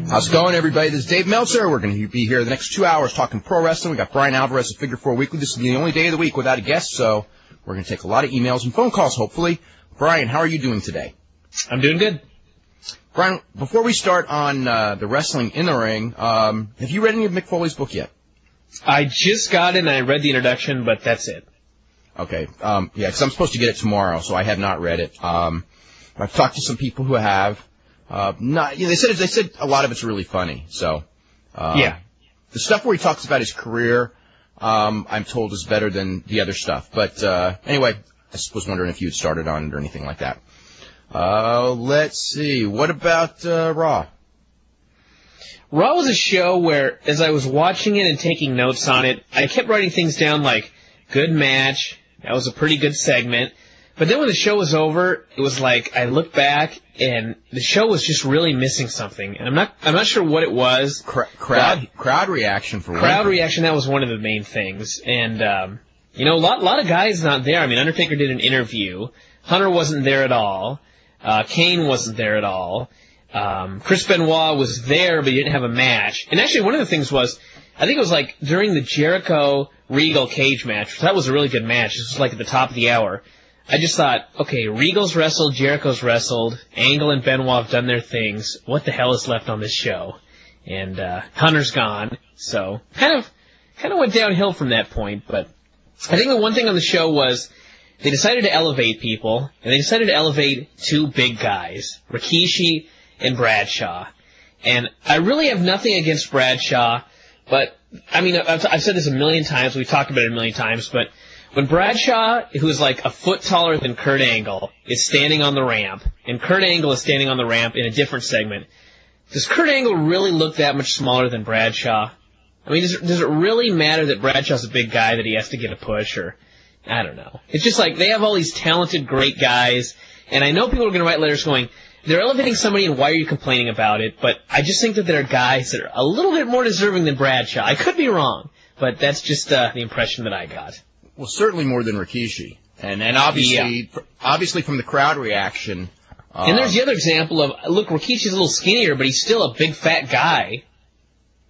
How's it going, everybody? This is Dave Meltzer. We're going to be here the next 2 hours talking pro wrestling. We got Brian Alvarez of Figure 4 Weekly. This is the only day of the week without a guest, so we're going to take a lot of emails and phone calls, hopefully. Brian, how are you doing today? I'm doing good. Brian, before we start on the wrestling in the ring, have you read any of Mick Foley's book yet? I just got it, and I read the introduction, but that's it. Okay. Yeah, because I'm supposed to get it tomorrow, so I have not read it. I've talked to some people who have. They said a lot of it's really funny. So, yeah, the stuff where he talks about his career, I'm told is better than the other stuff. But anyway, I was wondering if you had started on it or anything like that. Let's see. What about Raw? Raw was a show where, as I was watching it and taking notes on it, I kept writing things down like good match. That was a pretty good segment. But then when the show was over, it was like I looked back and the show was just really missing something. And I'm not sure what it was. Crowd reaction for crowd reaction. That was one of the main things. And a lot of guys not there. I mean, Undertaker did an interview. Hunter wasn't there at all. Kane wasn't there at all. Chris Benoit was there, but he didn't have a match. And actually, one of the things was, I think it was like during the Jericho Regal cage match. That was a really good match. This was like at the top of the hour. I just thought, okay, Regal's wrestled, Jericho's wrestled, Angle and Benoit have done their things. What the hell is left on this show? And Hunter's gone, so kind of went downhill from that point. But I think the one thing on the show was they decided to elevate people, and they decided to elevate two big guys, Rikishi and Bradshaw. And I really have nothing against Bradshaw, but I mean, I've said this a million times. We've talked about it a million times, but when Bradshaw, who is like a foot taller than Kurt Angle, is standing on the ramp, and Kurt Angle is standing on the ramp in a different segment, does Kurt Angle really look that much smaller than Bradshaw? I mean, does it really matter that Bradshaw's a big guy that he has to get a push, or I don't know. It's just like they have all these talented, great guys, and I know people are going to write letters going, they're elevating somebody, and why are you complaining about it? But I just think that there are guys that are a little bit more deserving than Bradshaw. I could be wrong, but that's just the impression that I got. Well, certainly more than Rikishi, and obviously from the crowd reaction. And there's the other example of, look, Rikishi's a little skinnier, but he's still a big fat guy.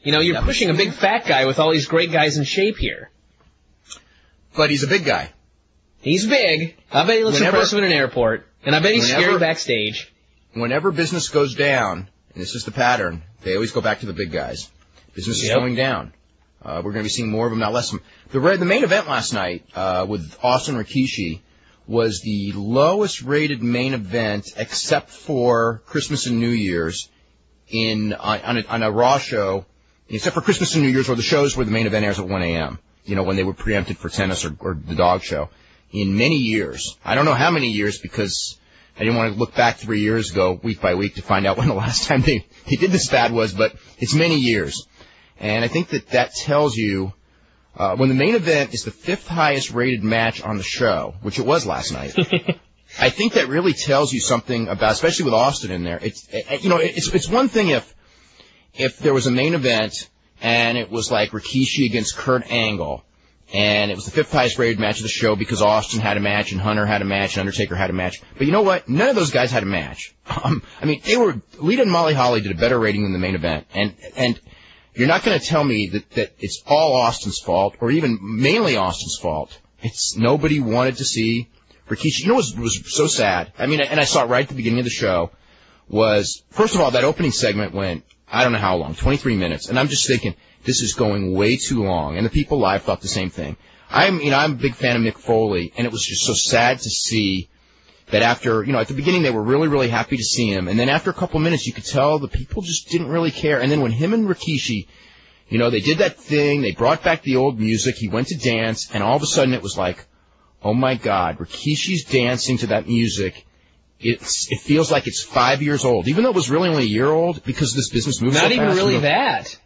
You know, you're pushing a big fat guy with all these great guys in shape here. But he's a big guy. He's big. I bet he looks impressive in an airport, and I bet he's scary backstage. Whenever business goes down, and this is the pattern, they always go back to the big guys. Business is going down. We're going to be seeing more of them, not less of them. The main event last night with Austin Rikishi was the lowest rated main event except for Christmas and New Year's on a Raw show, except for Christmas and New Year's where the shows where the main event airs at 1 a.m., when they were preempted for tennis or the dog show. In many years, I don't know how many years because I didn't want to look back 3 years ago, week by week, to find out when the last time they did this bad was, but it's many years. And I think that tells you, when the main event is the fifth highest rated match on the show, which it was last night, I think that really tells you something about, especially with Austin in there. It's one thing if there was a main event and it was like Rikishi against Kurt Angle, and it was the fifth highest rated match of the show because Austin had a match and Hunter had a match and Undertaker had a match. But you know what? None of those guys had a match. Lita and Molly Holly did a better rating than the main event, and you're not going to tell me that it's all Austin's fault, or even mainly Austin's fault. It's nobody wanted to see Rikishi. You know what was so sad? I mean, and I saw it right at the beginning of the show, was, first of all, that opening segment went, I don't know how long, 23 minutes. And I'm just thinking, this is going way too long. And the people live thought the same thing. I'm a big fan of Mick Foley, and it was just so sad to see that after, at the beginning they were really, really happy to see him. And then after a couple minutes, you could tell the people just didn't really care. And then when him and Rikishi, they did that thing, they brought back the old music, he went to dance, and all of a sudden it was like, oh my God, Rikishi's dancing to that music. It feels like it's 5 years old, even though it was really only a year old because this business moves so fast. Not even really that.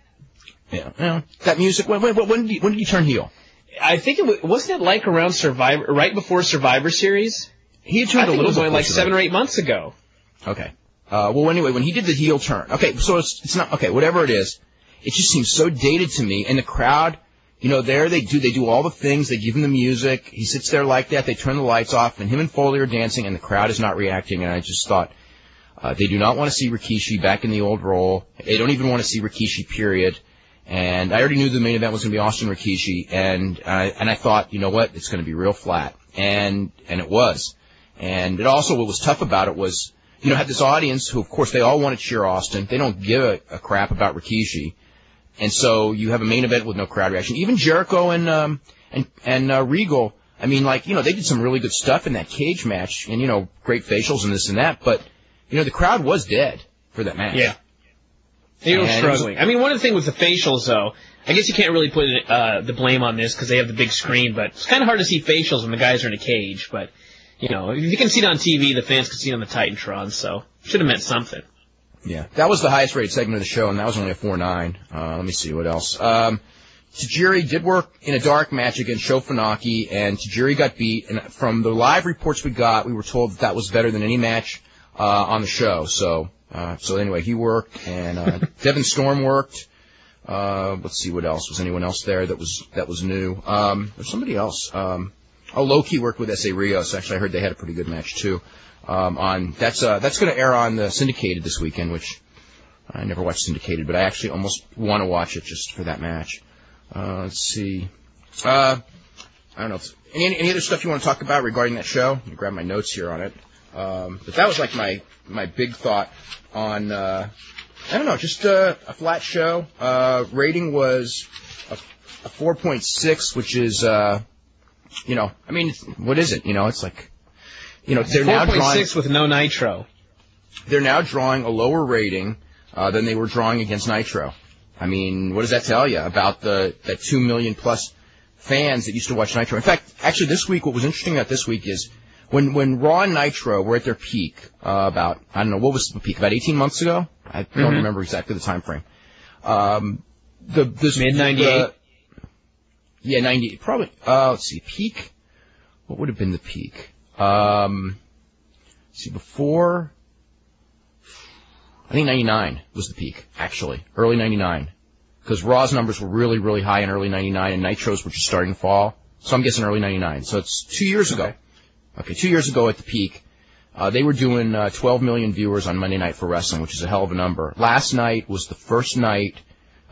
Yeah, that music. When did you turn heel? I think wasn't it like around Survivor, right before Survivor Series? He turned a little bit like 7 or 8 months ago. Okay. Anyway, when he did the heel turn, okay, so it's not okay. Whatever it is, it just seems so dated to me. And the crowd, there they do all the things. They give him the music. He sits there like that. They turn the lights off, and him and Foley are dancing, and the crowd is not reacting. And I just thought, They do not want to see Rikishi back in the old role. They don't even want to see Rikishi, period. And I already knew the main event was going to be Austin Rikishi, and I thought, you know what, it's going to be real flat. And it was. And it also, what was tough about it was, you know, had this audience who, of course, they all want to cheer Austin. They don't give a crap about Rikishi. And so you have a main event with no crowd reaction. Even Jericho and Regal, I mean, like, you know, they did some really good stuff in that cage match, and, you know, great facials and this and that, but, you know, the crowd was dead for that match. Yeah. They were struggling. I mean, one of the things with the facials, though, I guess you can't really put the blame on this because they have the big screen, but it's kind of hard to see facials when the guys are in a cage. But, you know, if you can see it on TV, the fans can see it on the Titantron, so should have meant something. Yeah, that was the highest rated segment of the show, and that was only a 4.9. Let me see what else. Tajiri did work in a dark match against Sho Funaki, and Tajiri got beat. And from the live reports we got, we were told that was better than any match on the show. So anyway, he worked, and Devin Storm worked. Let's see what else. Was anyone else there that was new? There's somebody else. Loki worked with S.A. Rios. Actually, I heard they had a pretty good match too. That's going to air on the Syndicated this weekend, which I never watched Syndicated, but I actually almost want to watch it just for that match. Let's see. I don't know. Any other stuff you want to talk about regarding that show? Let me grab my notes here on it. But that was like my big thought on, I don't know, just a flat show. Rating was a 4.6, which is, you know, I mean, what is it? You know, it's like, you know, they're now drawing 4.6 with no Nitro. They're now drawing a lower rating than they were drawing against Nitro. I mean, what does that tell you about that 2 million plus fans that used to watch Nitro? In fact, actually, this week, what was interesting about this week is when Raw and Nitro were at their peak, about, I don't know, what was the peak? About 18 months ago? I don't remember exactly the time frame. Mid-98? Yeah, 98. Probably, let's see, peak? What would have been the peak? See, before, I think 99 was the peak, actually. Early 99. Because Raw's numbers were really, really high in early 99, and Nitro's were just starting to fall. So I'm guessing early 99. So it's 2 years ago. Okay, 2 years ago at the peak, they were doing 12 million viewers on Monday Night for Wrestling, which is a hell of a number. Last night was the first night,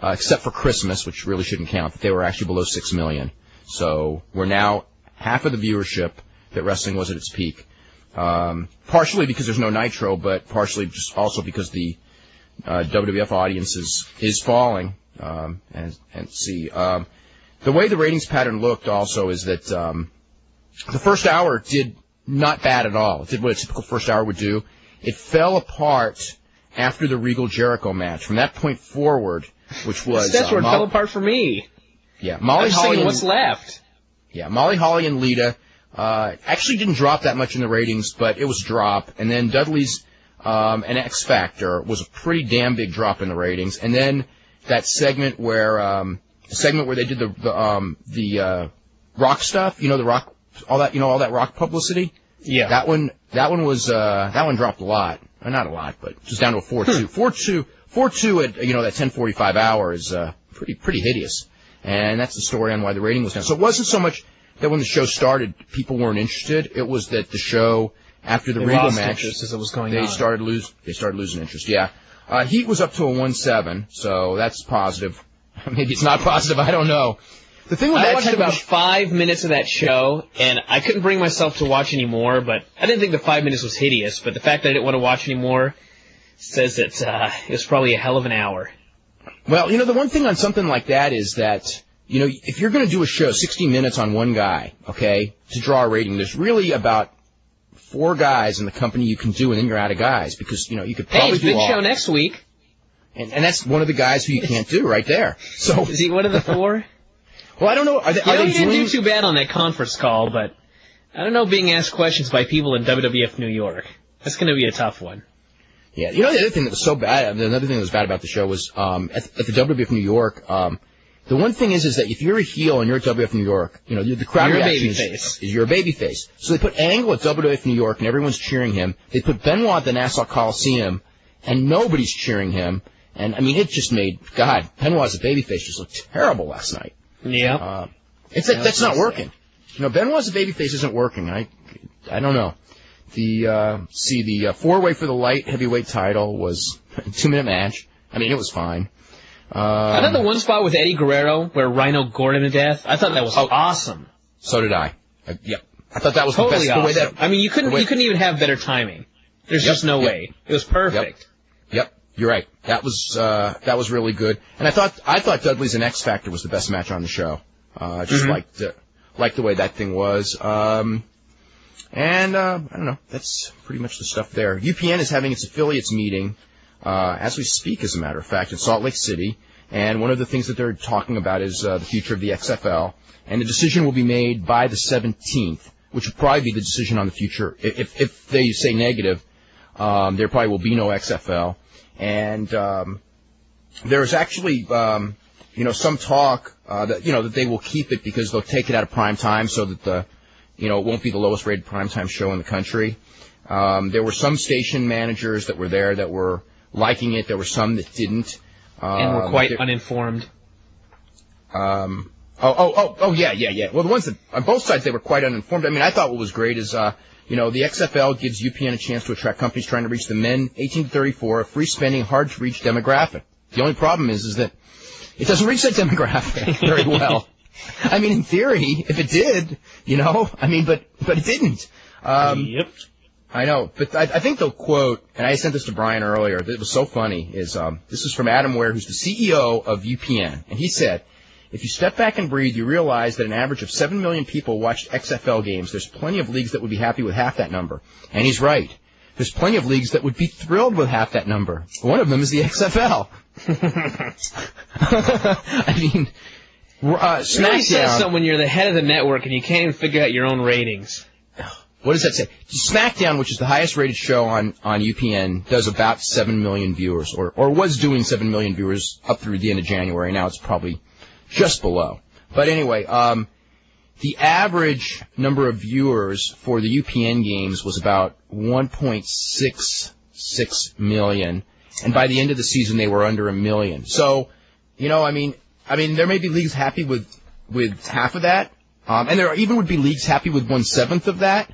except for Christmas, which really shouldn't count, that they were actually below 6 million. So we're now half of the viewership that wrestling was at its peak. Partially because there's no Nitro, but partially just also because the WWF audience is falling. And see, the way the ratings pattern looked also is that the first hour did not bad at all. It did what a typical first hour would do. It fell apart after the Regal Jericho match. From that point forward, which was that's where it fell apart for me. Yeah, Molly Holly. What's left? Yeah, Molly Holly and Lita. Actually didn't drop that much in the ratings, but it was a drop. And then Dudley's and X Factor was a pretty damn big drop in the ratings. And then that segment where they did the rock stuff, you know, the rock, all that rock publicity. Yeah. That one dropped a lot. Not a lot, but just down to a 4.2. 4.2 at, you know, that 10:45 hour is pretty hideous. And that's the story on why the rating was down. So it wasn't so much that when the show started, people weren't interested. It was that the show, after the Regal match, as it was going they on. started losing interest. Yeah. Heat was up to a 1.7, so that's positive. Maybe it's not positive, I don't know. The thing with I that watched about 5 minutes of that show, and I couldn't bring myself to watch anymore, but I didn't think the 5 minutes was hideous, but the fact that I didn't want to watch anymore says that it was probably a hell of an hour. Well, you know, the one thing on something like that is that, you know, if you're going to do a show 60 minutes on one guy, okay, to draw a rating, there's really about 4 guys in the company you can do, and then you're out of guys, because, you know, you could probably do Big Show next week. And that's one of the guys who you can't do right there. So is he one of the 4? Well, I don't know. He didn't do too bad on that conference call, but I don't know, being asked questions by people in WWF New York. That's going to be a tough one. Yeah, you know, the other thing that was so bad, another thing that was bad about the show was, at the WWF New York, the one thing is that if you're a heel and you're at WWF New York, you know, the crowd reaction is you're a babyface. So they put Angle at WWF New York and everyone's cheering him. They put Benoit at the Nassau Coliseum and nobody's cheering him. And I mean, it just made, God, Benoit as a babyface just looked terrible last night. Yeah. That's not working. You know, Benoit as a babyface isn't working. I don't know. The four-way for the light heavyweight title was a 2-minute match. I mean, it was fine. I thought the one spot with Eddie Guerrero where Rhino gored him to death, I thought that was awesome. So did I. Yep. I thought that was totally the best. awesome. The way that, I mean, you couldn't even have better timing. There's just no way. It was perfect. Yep. You're right. That was really good. And I thought Dudley's and X Factor was the best match on the show. Liked the way that thing was. I don't know. That's pretty much the stuff there. UPN is having its affiliates meeting as we speak, as a matter of fact, in Salt Lake City. And one of the things that they're talking about is the future of the XFL. And the decision will be made by the 17th, which will probably be the decision on the future. If they say negative, there probably will be no XFL. And there's actually, some talk that they will keep it because they'll take it out of prime time so that it won't be the lowest rated primetime show in the country. There were some station managers that were there that were liking it. There were some that didn't. And were quite uninformed. Yeah. Well, the ones that, on both sides, they were quite uninformed. I mean, I thought what was great is, the XFL gives UPN a chance to attract companies trying to reach the men 18 to 34, a free-spending, hard-to-reach demographic. The only problem is that it doesn't reach that demographic very well. I mean, in theory, if it did, but it didn't. Yep. I know, but I think they'll quote, and I sent this to Brian earlier, it was so funny, this is from Adam Ware, who's the CEO of UPN, and he said, if you step back and breathe, you realize that an average of 7 million people watched XFL games. There's plenty of leagues that would be happy with half that number. And he's right. There's plenty of leagues that would be thrilled with half that number. One of them is the XFL. I mean, SmackDown. Really says something when you're the head of the network and you can't even figure out your own ratings. What does that say? SmackDown, which is the highest rated show on UPN, does about 7 million viewers, or was doing 7 million viewers up through the end of January. Now it's probably just below. But anyway, the average number of viewers for the UPN games was about 1.66 million, and by the end of the season they were under 1 million. So, I mean, there may be leagues happy with half of that, and there even would be leagues happy with 1/7 of that,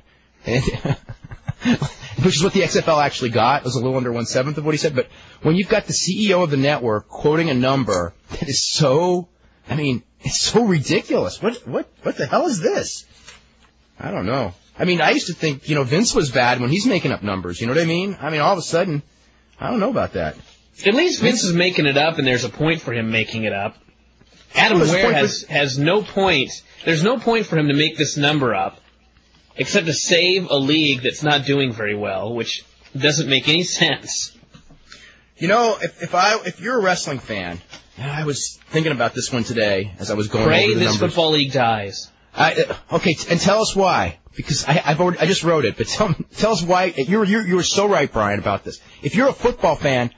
which is what the XFL actually got. It was a little under 1/7 of what he said. But when you've got the CEO of the network quoting a number that is so, it's so ridiculous. What the hell is this? I don't know. I mean, I used to think, Vince was bad when he's making up numbers. You know what I mean? I mean, all of a sudden, I don't know about that. At least Vince is making it up, and there's a point for him making it up. Adam Ware has no point. There's no point for him to make this number up, except to save a league that's not doing very well, which doesn't make any sense. If you're a wrestling fan, I was thinking about this one today as I was going over the numbers. Pray this football league dies. Okay, and tell us why. Because I just wrote it, but tell us why. You were so right, Brian, about this. If you're a football fan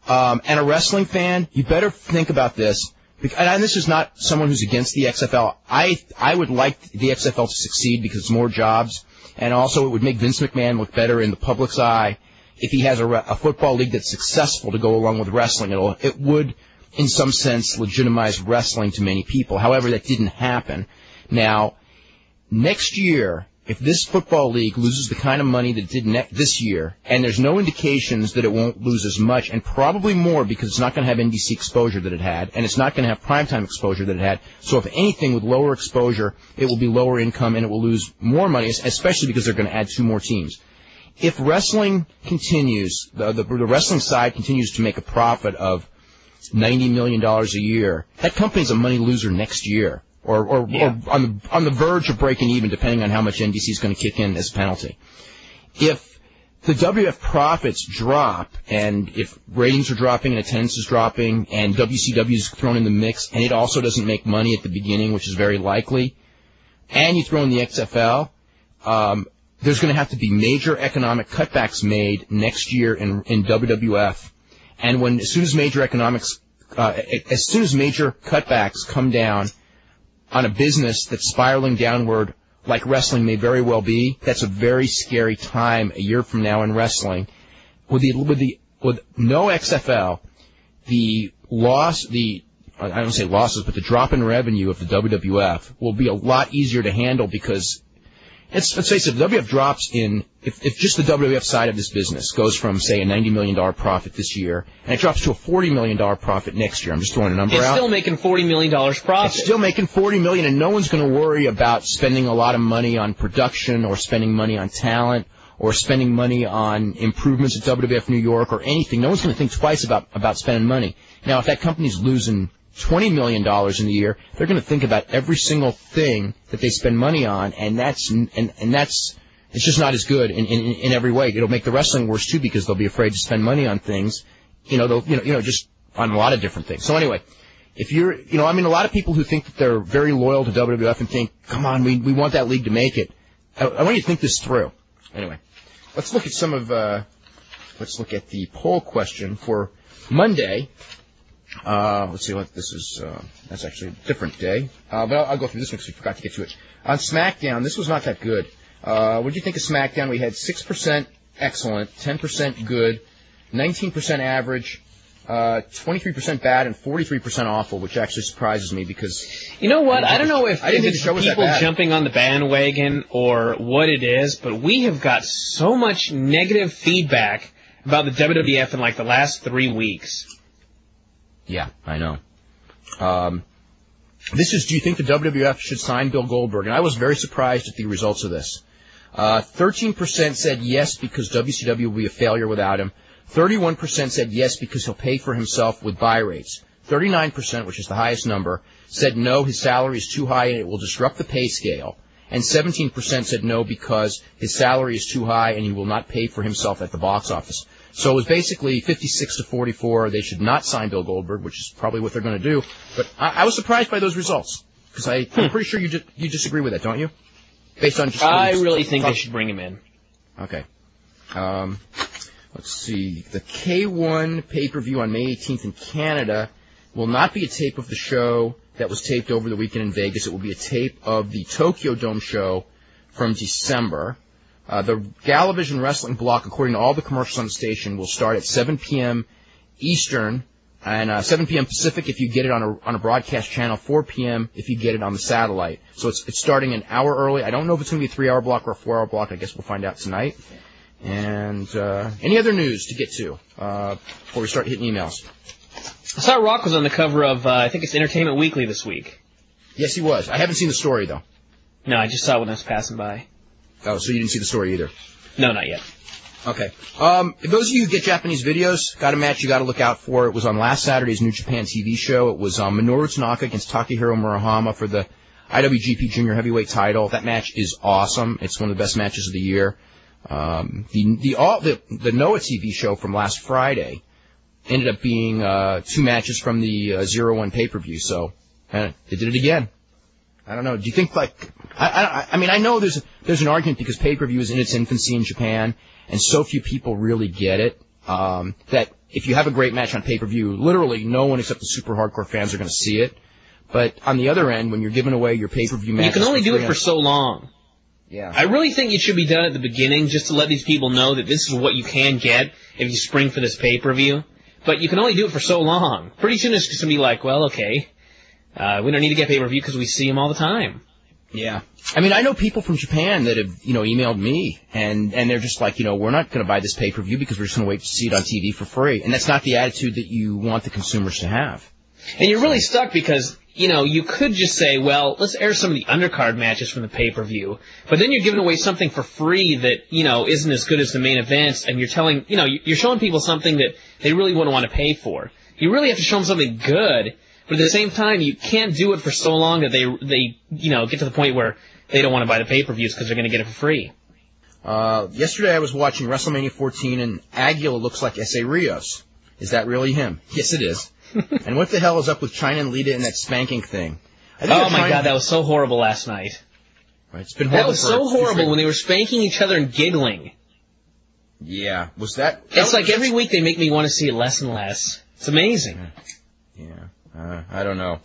and a wrestling fan, you better think about this. And this is not someone who's against the XFL. I would like the XFL to succeed because it's more jobs, and also it would make Vince McMahon look better in the public's eye if he has a football league that's successful to go along with wrestling. It would, in some sense, legitimize wrestling to many people. However, that didn't happen. Now, next year, if this football league loses the kind of money that it did this year, and there's no indications that it won't lose as much, and probably more because it's not going to have NBC exposure that it had, and it's not going to have primetime exposure that it had. So if anything, with lower exposure, it will be lower income and it will lose more money, especially because they're going to add 2 more teams. If wrestling continues, the wrestling side continues to make a profit of $90 million a year, that company's a money loser next year. Or on the verge of breaking even, depending on how much NBC is going to kick in as a penalty. If the WF profits drop, and if ratings are dropping and attendance is dropping, and WCW is thrown in the mix, and it also doesn't make money at the beginning, which is very likely, and you throw in the XFL, there's going to have to be major economic cutbacks made next year in WWF. And as soon as major cutbacks come down on a business that's spiraling downward, like wrestling may very well be, that's a very scary time a year from now in wrestling. With no XFL, I don't say losses, but the drop in revenue of the WWF will be a lot easier to handle because let's face it, the WWF drops in, if just the WWF side of this business goes from, say, a $90 million profit this year, and it drops to a $40 million profit next year, I'm just throwing a number out. It's still making $40 million profit. It's still making $40 million, and no one's going to worry about spending a lot of money on production or spending money on talent or spending money on improvements at WWF New York or anything. No one's going to think twice about spending money. Now, if that company's losing $20 million in the year, they're going to think about every single thing that they spend money on, and that's it's just not as good in every way. It'll make the wrestling worse too because they'll be afraid to spend money on things, just on a lot of different things. So anyway, if you're, a lot of people who think that they're very loyal to WWF and think, come on, we want that league to make it. I want you to think this through. Anyway, let's look at the poll question for Monday. Let's see what this is. That's actually a different day. But I'll go through this one because we forgot to get to it. On SmackDown, this was not that good. What did you think of SmackDown? We had 6% excellent, 10% good, 19% average, 23% bad, and 43% awful, which actually surprises me because... You know what? I don't know if it's people jumping on the bandwagon or what it is, but we have got so much negative feedback about the WWF in like the last 3 weeks. Yeah, I know. Do you think the WWF should sign Bill Goldberg? And I was very surprised at the results of this. 13% said yes because WCW will be a failure without him. 31% said yes because he'll pay for himself with buy rates. 39%, which is the highest number, said no, his salary is too high and it will disrupt the pay scale. And 17% said no because his salary is too high and he will not pay for himself at the box office. So it was basically 56 to 44. They should not sign Bill Goldberg, which is probably what they're going to do. But I was surprised by those results because I'm pretty sure you disagree with that, don't you? Based on just I really think they should bring him in. Okay. Let's see. The K1 pay-per-view on May 18th in Canada will not be a tape of the show that was taped over the weekend in Vegas. It will be a tape of the Tokyo Dome show from December. The Galavision Wrestling block, according to all the commercials on the station, will start at 7 p.m. Eastern and 7 p.m. Pacific if you get it on a broadcast channel, 4 p.m. if you get it on the satellite. So it's starting an hour early. I don't know if it's going to be a 3-hour block or a 4-hour block. I guess we'll find out tonight. And any other news to get to before we start hitting emails? I saw Rock was on the cover of, I think it's Entertainment Weekly this week. Yes, he was. I haven't seen the story, though. No, I just saw it when I was passing by. Oh, so you didn't see the story either? No, not yet. Okay. If those of you who get Japanese videos, got a match you got to look out for. It was on last Saturday's New Japan TV show. It was Minoru Tanaka against Takahiro Murahama for the IWGP Junior Heavyweight title. That match is awesome. It's one of the best matches of the year. The Noah TV show from last Friday ended up being 2 matches from the 0-1 pay-per-view. So they did it again. I don't know. Do you think I know there's an argument because pay-per-view is in its infancy in Japan and so few people really get it, that if you have a great match on pay-per-view, literally no one except the super hardcore fans are going to see it. But on the other end, when you're giving away your pay-per-view matches... You can only do it for so long. Yeah. I really think it should be done at the beginning just to let these people know that this is what you can get if you spring for this pay-per-view. But you can only do it for so long. Pretty soon it's just going to be like, well, okay, we don't need to get pay-per-view because we see them all the time. Yeah. I mean, I know people from Japan that have, emailed me, and they're just like, we're not going to buy this pay-per-view because we're just going to wait to see it on TV for free. And that's not the attitude that you want the consumers to have. And you're really stuck because, you could just say, well, let's air some of the undercard matches from the pay-per-view. But then you're giving away something for free that, isn't as good as the main events, and you're telling, you're showing people something that they really wouldn't want to pay for. You really have to show them something good, but at the same time, you can't do it for so long that they get to the point where they don't want to buy the pay-per-views because they're going to get it for free. Yesterday I was watching WrestleMania 14, and Aguila looks like S.A. Rios. Is that really him? Yes, it is. And what the hell is up with China and Lita and that spanking thing? Oh, my God, that was so horrible last night. Right, it's been horrible. That was so horrible when they were spanking each other and giggling. Yeah, was that... It's like every week they make me want to see it less and less. It's amazing. Yeah, I don't know.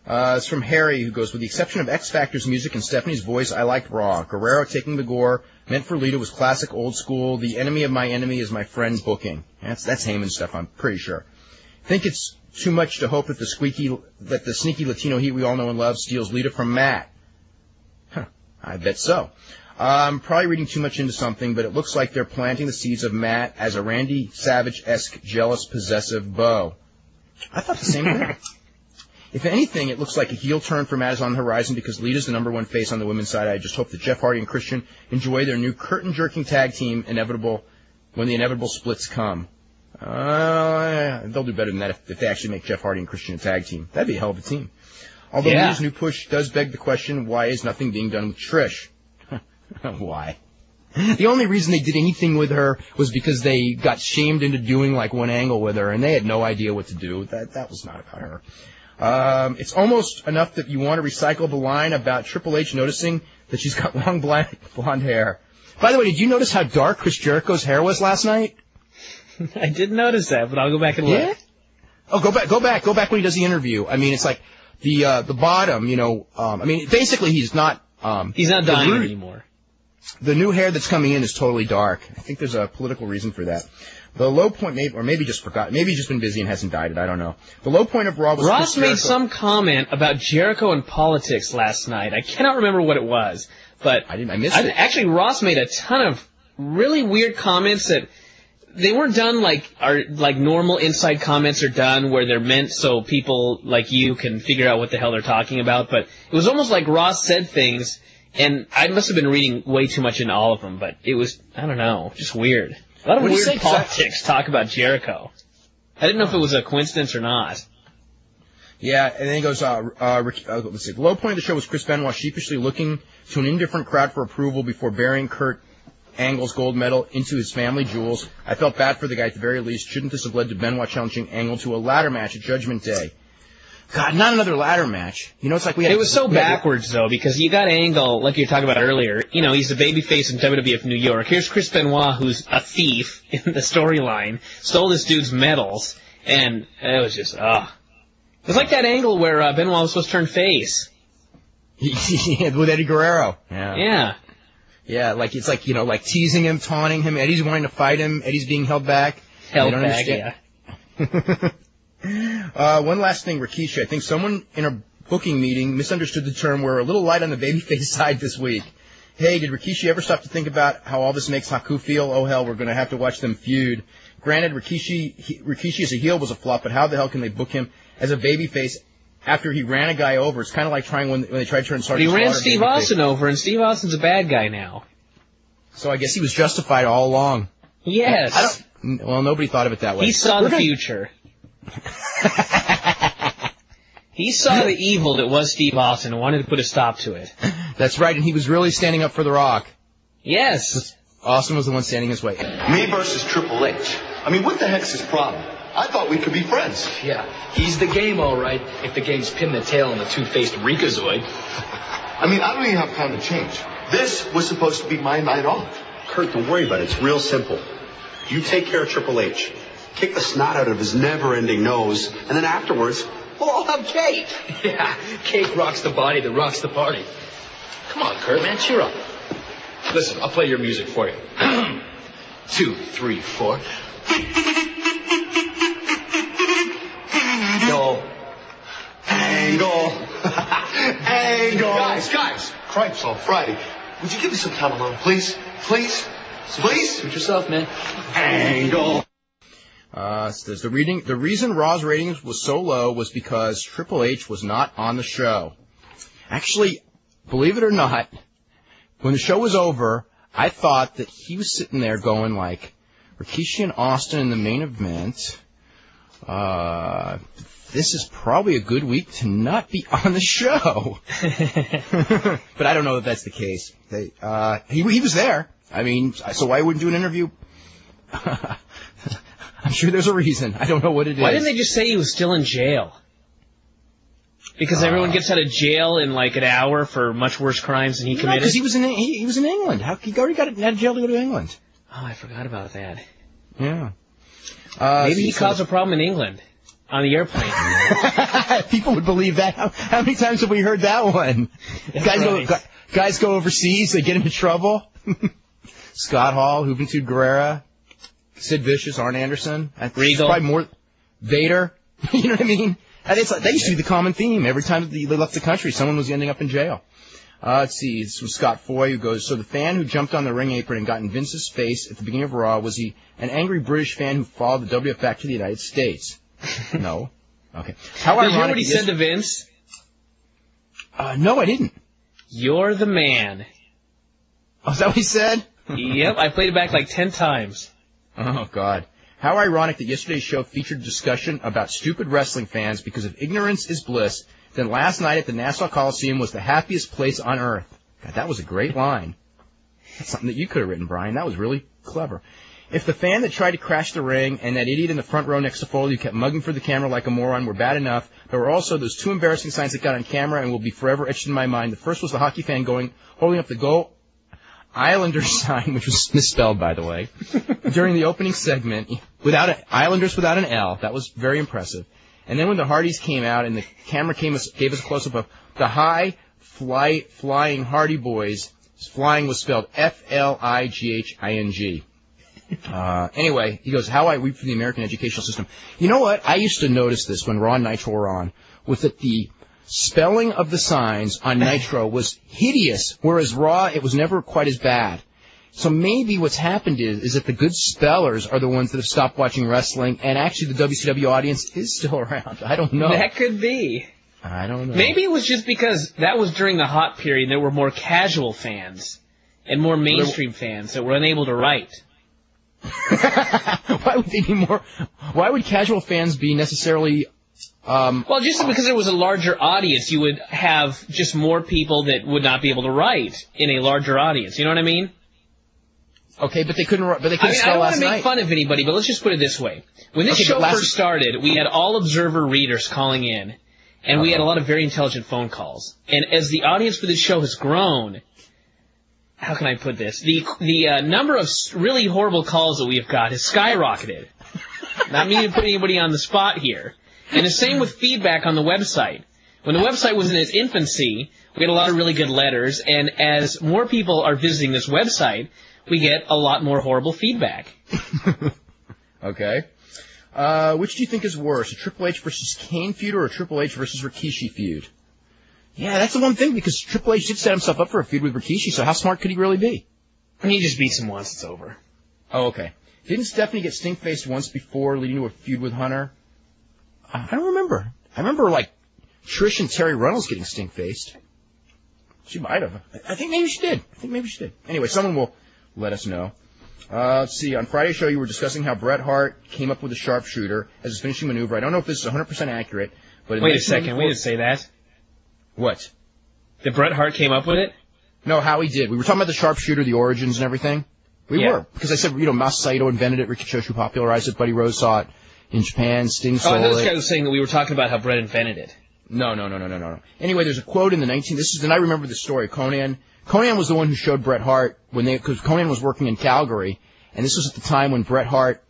It's from Harry, who goes, with the exception of X Factor's music and Stephanie's voice, I liked Raw. Guerrero taking the gore, meant for Lita was classic old school. The enemy of my enemy is my friend booking. That's Heyman stuff, I'm pretty sure. Think it's too much to hope that the sneaky Latino heat we all know and love steals Lita from Matt. Huh, I bet so. I'm probably reading too much into something, but it looks like they're planting the seeds of Matt as a Randy Savage-esque, jealous, possessive beau. I thought the same thing. If anything, it looks like a heel turn for Matt is on the horizon because Lita's the number one face on the women's side. I just hope that Jeff Hardy and Christian enjoy their new curtain-jerking tag team when the inevitable splits come. They'll do better than that if they actually make Jeff Hardy and Christian a tag team. That'd be a hell of a team. Although Lita's new push does beg the question, why is nothing being done with Trish? Why? The only reason they did anything with her was because they got shamed into doing like one angle with her, and they had no idea what to do. That was not about her. It's almost enough that you want to recycle the line about Triple H noticing that she's got long blonde hair. By the way, did you notice how dark Chris Jericho's hair was last night? I didn't notice that, but I'll go back and look. Yeah? Oh, go back when he does the interview. I mean, it's like the bottom, basically he's not dying anymore. The new hair that's coming in is totally dark. I think there's a political reason for that. The low point, maybe just forgot. Maybe he's just been busy and hasn't dyed it. I don't know. The low point of Raw was Ross made some comment about Jericho and politics last night. I cannot remember what it was, but I missed it. Actually, Ross made a ton of really weird comments that they weren't done like normal inside comments are done, where they're meant so people like you can figure out what the hell they're talking about. But it was almost like Ross said things, and I must have been reading way too much into all of them. But it was, I don't know, just weird. A lot of weird politics talk about Jericho. I didn't know if it was a coincidence or not. Yeah, and then he goes, let's see. The low point of the show was Chris Benoit sheepishly looking to an indifferent crowd for approval before burying Kurt Angle's gold medal into his family jewels. I felt bad for the guy at the very least. Shouldn't this have led to Benoit challenging Angle to a ladder match at Judgment Day? God, not another ladder match. It's like we had... It was so backwards, though, because you got Angle, like you were talking about earlier. He's a babyface in WWF New York. Here's Chris Benoit, who's a thief in the storyline, stole this dude's medals, and it was just, It was like that angle where Benoit was supposed to turn face. With Eddie Guerrero. Yeah. Yeah, like it's like, like teasing him, taunting him. Eddie's wanting to fight him. Eddie's being held back. Yeah. One last thing, Rikishi. I think someone in a booking meeting misunderstood the term we're a little light on the babyface side this week. Hey, did Rikishi ever stop to think about how all this makes Haku feel? Oh, hell, we're going to have to watch them feud. Granted, Rikishi as a heel was a flop, but how the hell can they book him as a babyface after he ran a guy over? It's kind of like trying when they tried to turn Sergeant Slaughter. He ran Steve Austin over, and Steve Austin's a bad guy now. So I guess he was justified all along. Yes. Well, nobody thought of it that way. He saw the future. He saw the evil that was Steve Austin and wanted to put a stop to it. That's right, and he was really standing up for The Rock. Yes. Austin was the one standing his way. Me versus Triple H. I mean, what the heck's his problem? I thought we could be friends. Yeah, he's the game, all right, if the game's pin the tail on the two-faced Rikazoid. I mean, I don't even have time to change. This was supposed to be my night off. Kurt, don't worry about it. It's real simple. You take care of Triple H. Kick the snot out of his never-ending nose, and then afterwards, we'll all have cake. Yeah, cake rocks the body that rocks the party. Come on, Kurt, man, cheer up. Listen, I'll play your music for you. 2, 3, 4. Angle. Angle. Guys. Cripes on Friday. Would you give me some time alone, please? Please? Suit yourself, man. Angle. The reason Raw's ratings was so low was because Triple H was not on the show. Actually, believe it or not, when the show was over, I thought that he was sitting there going like, Rikishi and Austin in the main event. This is probably a good week to not be on the show. But I don't know if that's the case. He was there. I mean, so why wouldn't do an interview? I'm sure there's a reason. I don't know what it is. Why didn't they just say he was still in jail? Because everyone gets out of jail in like an hour for much worse crimes than he committed? Because he was in England. He already got out of jail to go to England. Oh, I forgot about that. Yeah. Maybe he caused a problem in England on the airplane. People would believe that. How many times have we heard that one? Guys go overseas, they get into trouble. Scott Hall, Juventud Guerrera, Sid Vicious, Arn Anderson. Regal. Probably more. Vader. You know what I mean? And they used to be the common theme. Every time they left the country, someone was ending up in jail. Let's see. It's from Scott Foy, who goes, so the fan who jumped on the ring apron and got in Vince's face at the beginning of Raw, was he an angry British fan who followed the WF back to the United States? No. Okay. How Did you hear ironic what he said to Vince? No, I didn't. You're the man. Oh, is that what he said? Yep, I played it back like 10 times. Oh, God. How ironic that yesterday's show featured a discussion about stupid wrestling fans because if ignorance is bliss, then last night at the Nassau Coliseum was the happiest place on earth. God, that was a great line. That's something that you could have written, Brian. That was really clever. If the fan that tried to crash the ring and that idiot in the front row next to Foley who kept mugging for the camera like a moron were bad enough, there were also those two embarrassing signs that got on camera and will be forever etched in my mind. The first was the hockey fan holding up the Go Islanders sign, which was misspelled, by the way, during the opening segment, Islanders without an L. That was very impressive. And then when the Hardys came out and the camera gave us a close-up of the flying Hardy Boys, flying was spelled F-L-I-G-H-I-N-G. Anyway, he goes, how I weep for the American educational system. You know what? I used to notice this when Raw and Nitro were on, was that the spelling of the signs on Nitro was hideous, whereas Raw, it was never quite as bad. So maybe what's happened is that the good spellers are the ones that have stopped watching wrestling, and actually the WCW audience is still around. I don't know. That could be. I don't know. Maybe it was just because that was during the hot period and there were more casual fans and more mainstream fans that were unable to write. Why would they be more? Why would casual fans be necessarily? Well, just because there was a larger audience, you would have just more people that would not be able to write in a larger audience. You know what I mean? Okay, but they couldn't. But they couldn't. I don't want to make fun of anybody, but let's just put it this way: when this show first started, we had all Observer readers calling in, and we had a lot of very intelligent phone calls. And as the audience for this show has grown, how can I put this? The number of really horrible calls that we have got has skyrocketed. Not meaning to put anybody on the spot here. And the same with feedback on the website. When the website was in its infancy, we had a lot of really good letters, and as more people are visiting this website, we get a lot more horrible feedback. Okay. Which do you think is worse, a Triple H versus Kane feud or a Triple H versus Rikishi feud? Yeah, that's the one thing, because Triple H did set himself up for a feud with Rikishi, so how smart could he really be? He just beats him once, it's over. Oh, okay. Didn't Stephanie get stink-faced once before, leading to a feud with Hunter? I don't remember. I remember, like, Trish and Terry Runnels getting stink-faced. She might have. I think maybe she did. Anyway, someone will let us know. Let's see. On Friday's show, you were discussing how Bret Hart came up with a sharpshooter as his finishing maneuver. I don't know if this is 100% accurate, but... Wait a second. We didn't say that. What? That Bret Hart came up with it? No, how he did. We were talking about the sharpshooter, the origins and everything. We were. Because I said, Mas Saito invented it, Ricky Choshu popularized it, Buddy Rose saw it in Japan, Sting sold it. I thought this guy was saying that we were talking about how Bret invented it. No. Anyway, there's a quote in the and I remember the story. Conan was the one who showed Bret Hart because Conan was working in Calgary, and this was at the time when Bret Hart,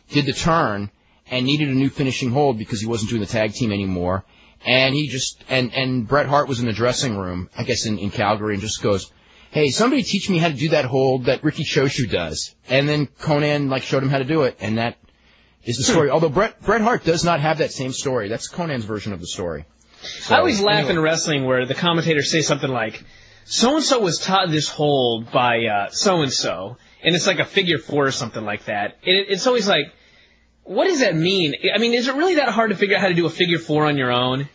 did the turn and needed a new finishing hold because he wasn't doing the tag team anymore. And he just, and Bret Hart was in the dressing room, I guess in Calgary, and just goes, hey, somebody teach me how to do that hold that Ricky Choshu does. And then Conan, showed him how to do it, and that is the story. Although Bret Hart does not have that same story. That's Conan's version of the story. So, I always laugh in wrestling where the commentators say something like, so-and-so was taught this hold by so-and-so, and it's like a figure four or something like that. And it's always like, what does that mean? I mean, is it really that hard to figure out how to do a figure four on your own?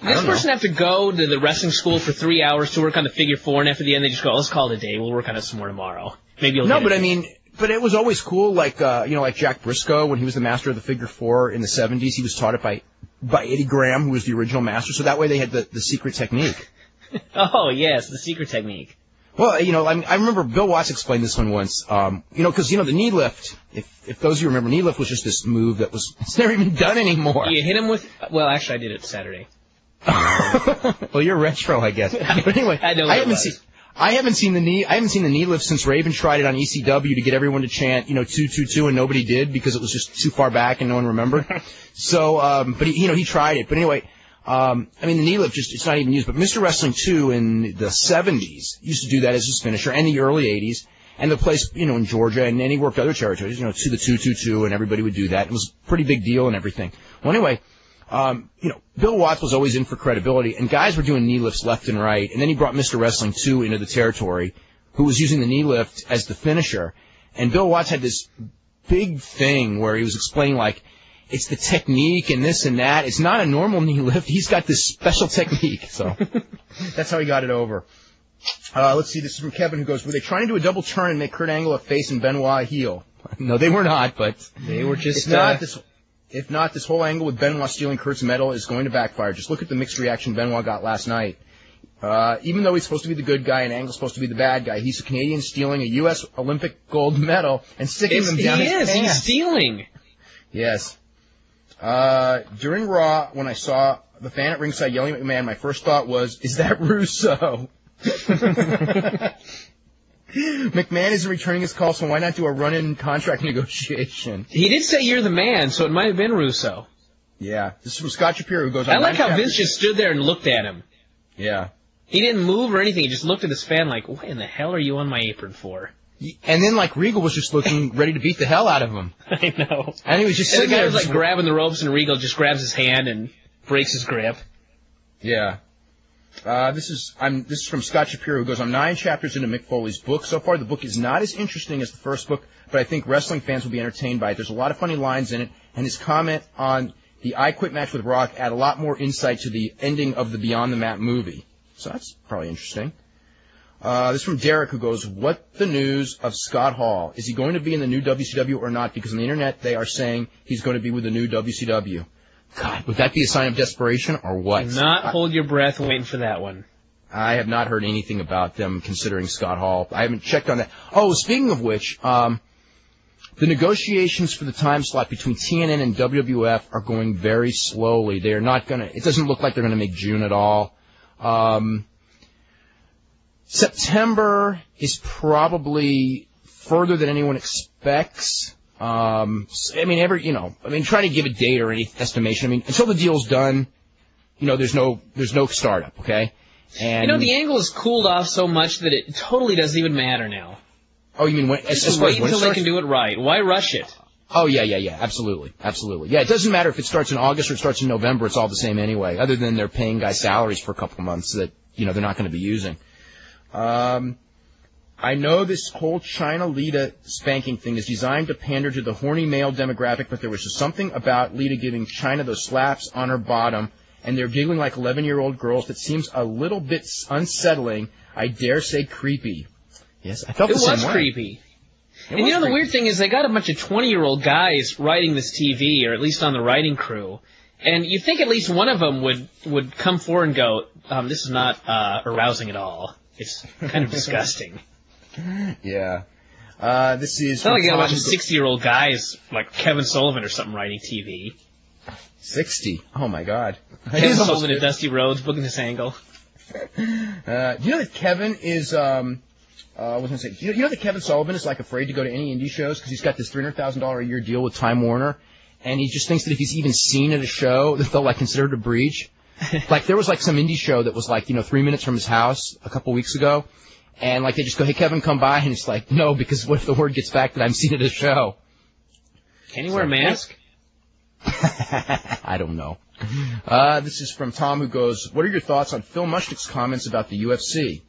Does this person have to go to the wrestling school for 3 hours to work on the figure four, and after the end they just go, let's call it a day, we'll work on it some more tomorrow. Maybe you'll get it. But it was always cool, like Jack Briscoe, when he was the master of the figure four in the 70s, he was taught it by Eddie Graham, who was the original master, so that way they had the secret technique. Oh, yes, the secret technique. Well, I remember Bill Watts explained this one once, because, the knee lift, if those of you remember, knee lift was just this move that it's never even done anymore. You hit him with, well, actually I did it Saturday. Well, you're retro, I guess. But anyway, I haven't seen the knee lift since Raven tried it on ECW to get everyone to chant, 222, and nobody did because it was just too far back and no one remembered. So, but he tried it. But anyway, the knee lift it's not even used. But Mr. Wrestling 2 in the 70s used to do that as his finisher, and the early 80s. And the place, in Georgia, and then he worked other territories, to the 222, and everybody would do that. It was a pretty big deal and everything. Well, anyway, Bill Watts was always in for credibility, and guys were doing knee lifts left and right, and then he brought Mr. Wrestling 2 into the territory, who was using the knee lift as the finisher. And Bill Watts had this big thing where he was explaining, like, it's the technique and this and that. It's not a normal knee lift. He's got this special technique. So that's how he got it over. Let's see. This is from Kevin, who goes, were they trying to do a double turn and make Kurt Angle a face and Benoit a heel? No, they were not, but they were just... If not, this whole angle with Benoit stealing Kurt's medal is going to backfire. Just look at the mixed reaction Benoit got last night. Even though he's supposed to be the good guy and Angle's supposed to be the bad guy, he's a Canadian stealing a U.S. Olympic gold medal and sticking them down his pants. He's stealing. Yes. During Raw, when I saw the fan at ringside yelling at McMahon, my first thought was, is that Russo? McMahon isn't returning his call, so why not do a run-in contract negotiation? He did say you're the man, so it might have been Russo. Yeah. This is from Scott Shapiro, who goes on... I like how Vince just stood there and looked at him. Yeah. He didn't move or anything. He just looked at his fan like, what in the hell are you on my apron for? And then, like, Regal was just looking ready to beat the hell out of him. I know. And he was just sitting there. The guy was, like, grabbing the ropes, and Regal just grabs his hand and breaks his grip. Yeah. This is from Scott Shapiro, who goes, I'm 9 chapters into Mick Foley's book. So far, the book is not as interesting as the first book, but I think wrestling fans will be entertained by it. There's a lot of funny lines in it, and his comment on the I Quit match with Rock add a lot more insight to the ending of the Beyond the Mat movie. So that's probably interesting. This is from Derek, who goes, what the news of Scott Hall? Is he going to be in the new WCW or not? Because on the internet, they are saying he's going to be with the new WCW. God, would that be a sign of desperation or what? Do not hold your breath waiting for that one. I have not heard anything about them considering Scott Hall. I haven't checked on that. Oh, speaking of which, the negotiations for the time slot between TNN and WWF are going very slowly. They are not going to, it doesn't look like they're going to make June at all. September is probably further than anyone expects. I mean, try to give a date or any estimation. I mean, until the deal's done, there's no startup, okay? And the angle has cooled off so much that it totally doesn't even matter now. Oh, you mean when? Just wait until they can do it right. Why rush it? Oh, yeah, absolutely. Yeah, it doesn't matter if it starts in August or it starts in November, it's all the same anyway, other than they're paying guys salaries for a couple of months that, they're not going to be using. I know this whole China Lita spanking thing is designed to pander to the horny male demographic, but there was just something about Lita giving China those slaps on her bottom, and they're giggling like 11-year-old girls that seems a little bit unsettling, I dare say creepy. Yes, I felt the same way. It was creepy. And the weird thing is they got a bunch of 20-year-old guys writing this TV, or at least on the writing crew, and you think at least one of them would come forward and go, this is not arousing at all. It's kind of disgusting. Yeah. This is... It's not like you got a bunch of 60-year-old guys like Kevin Sullivan or something writing TV. 60? Oh, my God. Kevin Sullivan and Dusty Rhodes booking this angle. Do you know that Kevin is... I was going to say, you know that Kevin Sullivan is, like, afraid to go to any indie shows because he's got this $300,000 a year deal with Time Warner, and he just thinks that if he's even seen at a show that they'll, like, consider it a breach. Like, there was, like, some indie show that was, like, 3 minutes from his house a couple weeks ago, and, like, they just go, hey, Kevin, come by, and it's like, no, because what if the word gets back that I'm seen at a show? Can he wear a mask? I don't know. This is from Tom, who goes, what are your thoughts on Phil Mushnick's comments about the UFC?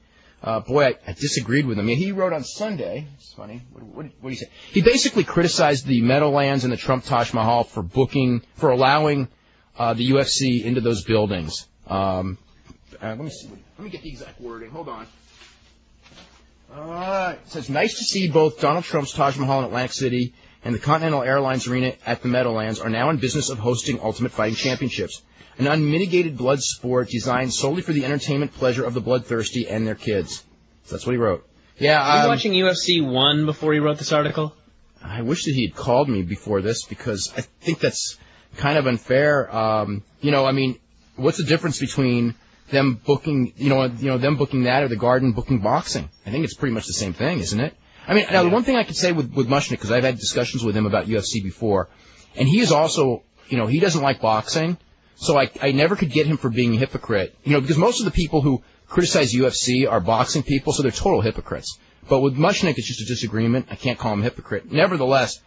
Boy, I disagreed with him. Yeah, he wrote on Sunday. It's funny. What did he say? He basically criticized the Meadowlands and the Trump Taj Mahal for allowing the UFC into those buildings. Let me see. Let me get the exact wording. Hold on. It says, nice to see both Donald Trump's Taj Mahal in Atlantic City and the Continental Airlines Arena at the Meadowlands are now in business of hosting Ultimate Fighting Championships, an unmitigated blood sport designed solely for the entertainment pleasure of the bloodthirsty and their kids. So that's what he wrote. Yeah, Were you watching UFC 1 before he wrote this article? I wish that he had called me before this because I think that's kind of unfair. I mean, what's the difference between them booking, them booking that or the Garden booking boxing? I think it's pretty much the same thing, isn't it? I mean, now the one thing I could say with Mushnick, because I've had discussions with him about UFC before, and he is also, he doesn't like boxing. So I never could get him for being a hypocrite, because most of the people who criticize UFC are boxing people, so they're total hypocrites. But with Mushnick, it's just a disagreement. I can't call him a hypocrite. Nevertheless,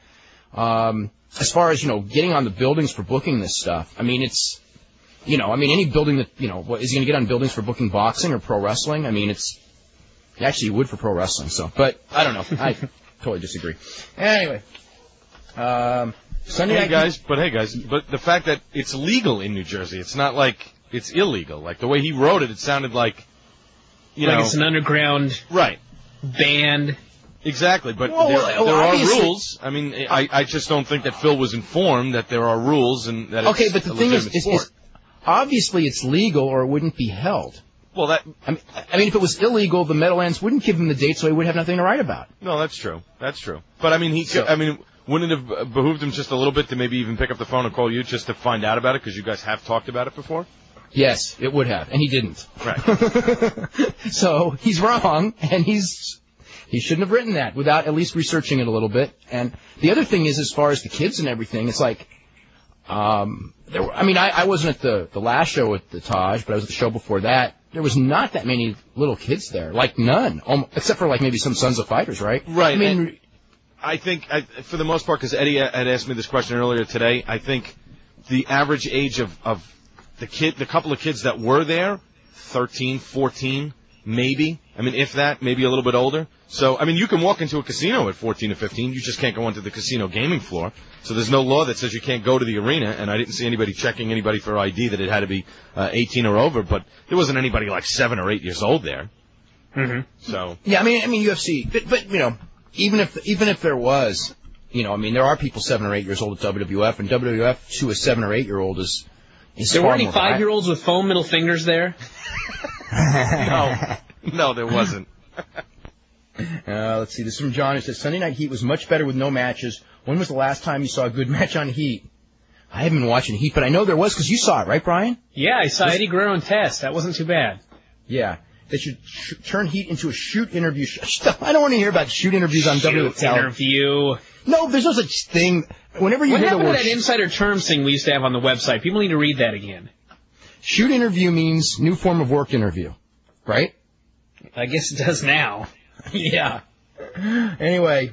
as far as, getting on the buildings for booking this stuff, I mean, it's any building that, what, is he going to get on buildings for booking boxing or pro wrestling? I mean, actually, he would for pro wrestling, but I don't know. I totally disagree. Anyway, Sunday night. Hey guys, but the fact that it's legal in New Jersey, it's not like it's illegal. Like the way he wrote it sounded like, it's an underground band. Exactly, but there are rules. I mean, I just don't think that Phil was informed that there are rules and that okay, it's but the a thing legitimate is, sport. obviously it's legal or it wouldn't be held. Well, I mean, if it was illegal, the Meadowlands wouldn't give him the date, so he would have nothing to write about. No, that's true. But I mean, wouldn't it have behooved him just a little bit to maybe even pick up the phone and call you just to find out about it because you guys have talked about it before? Yes, it would have, and he didn't. Right. So he's wrong, and he shouldn't have written that without at least researching it a little bit. And the other thing is, as far as the kids and everything, it's like, I wasn't at the last show at the Taj, but I was at the show before that. There was not that many little kids there, like none, except for like maybe some Sons of Fighters, right? Right. I mean, I think, for the most part, because Eddie had asked me this question earlier today, I think the average age of the couple of kids that were there, 13, 14, maybe. I mean, if that, maybe a little bit older. So, I mean, you can walk into a casino at 14 or 15. You just can't go onto the casino gaming floor. So there's no law that says you can't go to the arena, and I didn't see anybody checking anybody for ID that it had to be 18 or over, but there wasn't anybody like 7 or 8 years old there. Mm-hmm. So. Yeah, I mean, UFC, but even if there was, there are people 7 or 8 years old at WWF, and WWF to a 7 or 8 year old is there weren't any 5-year-olds with foam middle fingers there? No, there wasn't. Let's see. This is from John. It says, Sunday Night Heat was much better with no matches. When was the last time you saw a good match on Heat? I haven't been watching Heat, but I know there was because you saw it, right, Brian? Yeah, I saw Eddie Guerrero and Test. That wasn't too bad. Yeah. They should turn Heat into a shoot interview. I don't want to hear about shoot interviews on WWF. Interview. No, there's no such thing. Whenever you what hear the happened word to that insider terms thing we used to have on the website? People need to read that again. Shoot interview means new form of work interview, right? I guess it does now. Yeah. Anyway,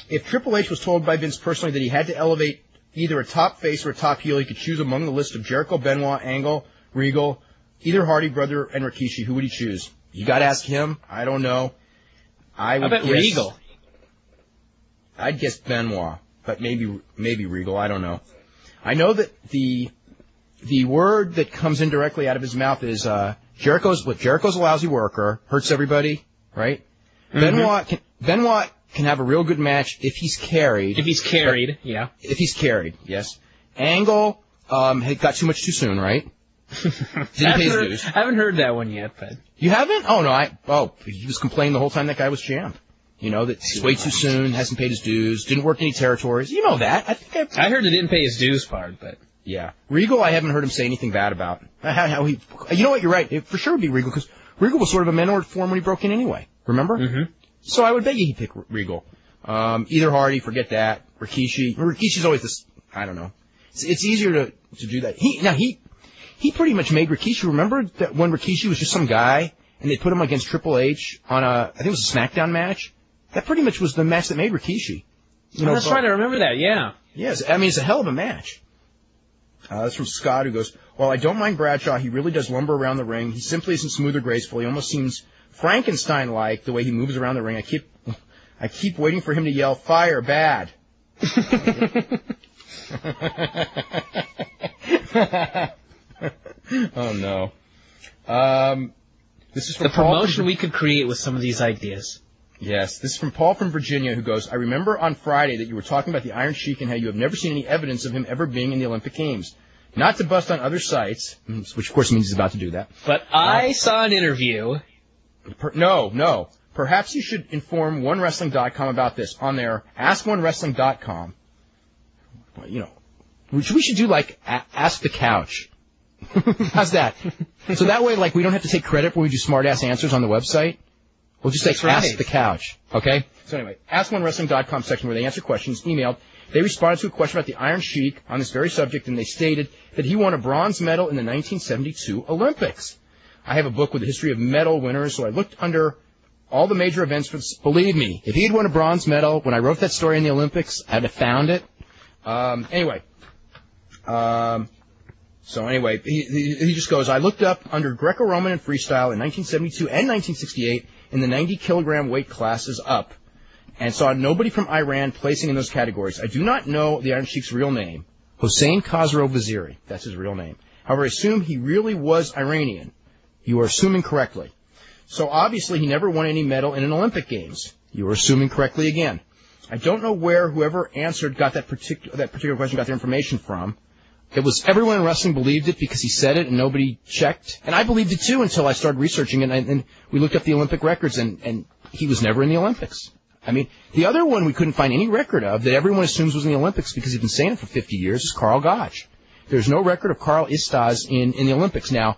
if Triple H was told by Vince personally that he had to elevate either a top face or a top heel, he could choose among the list of Jericho, Benoit, Angle, Regal, either Hardy brother, and Rikishi. Who would he choose? You got to ask him. I don't know. I bet Regal. I'd guess Benoit, but maybe Regal. I don't know. I know that the word that comes indirectly out of his mouth is Jericho's a lousy worker, hurts everybody, right? Mm-hmm. Benoit can have a real good match if he's carried. If he's carried, yes. Angle had got too much too soon, right? Didn't pay his dues. I haven't heard that one yet, but you haven't? Oh no, he was complaining the whole time that guy was champ. That he's way too soon, hasn't paid his dues, didn't work any territories. You know that. I heard he didn't pay his dues part, but yeah. Regal, I haven't heard him say anything bad about. You know what? You're right. It for sure would be Regal because Regal was sort of a mentor form when he broke in anyway. Remember? Mm-hmm. So I would bet you he'd pick Regal. Either Hardy, forget that. Rikishi's always this. I don't know. It's easier to do that. He pretty much made Rikishi. Remember that when Rikishi was just some guy and they put him against Triple H on I think it was a SmackDown match. That pretty much was the match that made Rikishi. That's right. I remember that. Yeah. Yes. I mean, it's a hell of a match. That's from Scott, who goes, "Well, I don't mind Bradshaw. He really does lumber around the ring. He simply isn't smooth or graceful. He almost seems Frankenstein-like the way he moves around the ring. I keep waiting for him to yell, 'Fire, bad.'" Oh no. This is from the promotion we could create with some of these ideas. Yes, this is from Paul from Virginia, who goes, "I remember on Friday that you were talking about the Iron Sheik and how you have never seen any evidence of him ever being in the Olympic Games. Not to bust on other sites," which of course means he's about to do that. "But I saw an interview." No. Perhaps you should inform OneWrestling.com about this. On their AskOneWrestling.com. We should do like Ask the Couch. How's that? So that way, we don't have to take credit when we do smart-ass answers on the website. We'll just say Ask the Couch, okay? So anyway, AskOneWrestling.com section where they answer questions, emailed. They responded to a question about the Iron Sheik on this very subject, and they stated that he won a bronze medal in the 1972 Olympics. I have a book with a history of medal winners, so I looked under all the major events for this. Believe me, if he had won a bronze medal when I wrote that story in the Olympics, I'd have found it. So anyway, he just goes, I looked up under Greco-Roman and freestyle in 1972 and 1968 in the 90-kilogram weight classes up and saw nobody from Iran placing in those categories. I do not know the Iron Sheik's real name, Hossein Khosrow Vaziri. That's his real name. However, I assume he really was Iranian. You are assuming correctly. So obviously he never won any medal in an Olympic Games. You are assuming correctly again. I don't know where whoever answered got that particular question got their information from. It was everyone in wrestling believed it because he said it and nobody checked. And I believed it too until I started researching it and we looked up the Olympic records and he was never in the Olympics. I mean, the other one we couldn't find any record of that everyone assumes was in the Olympics because he's been saying it for 50 years is Karl Gotch. There's no record of Karl Istaz in the Olympics. Now,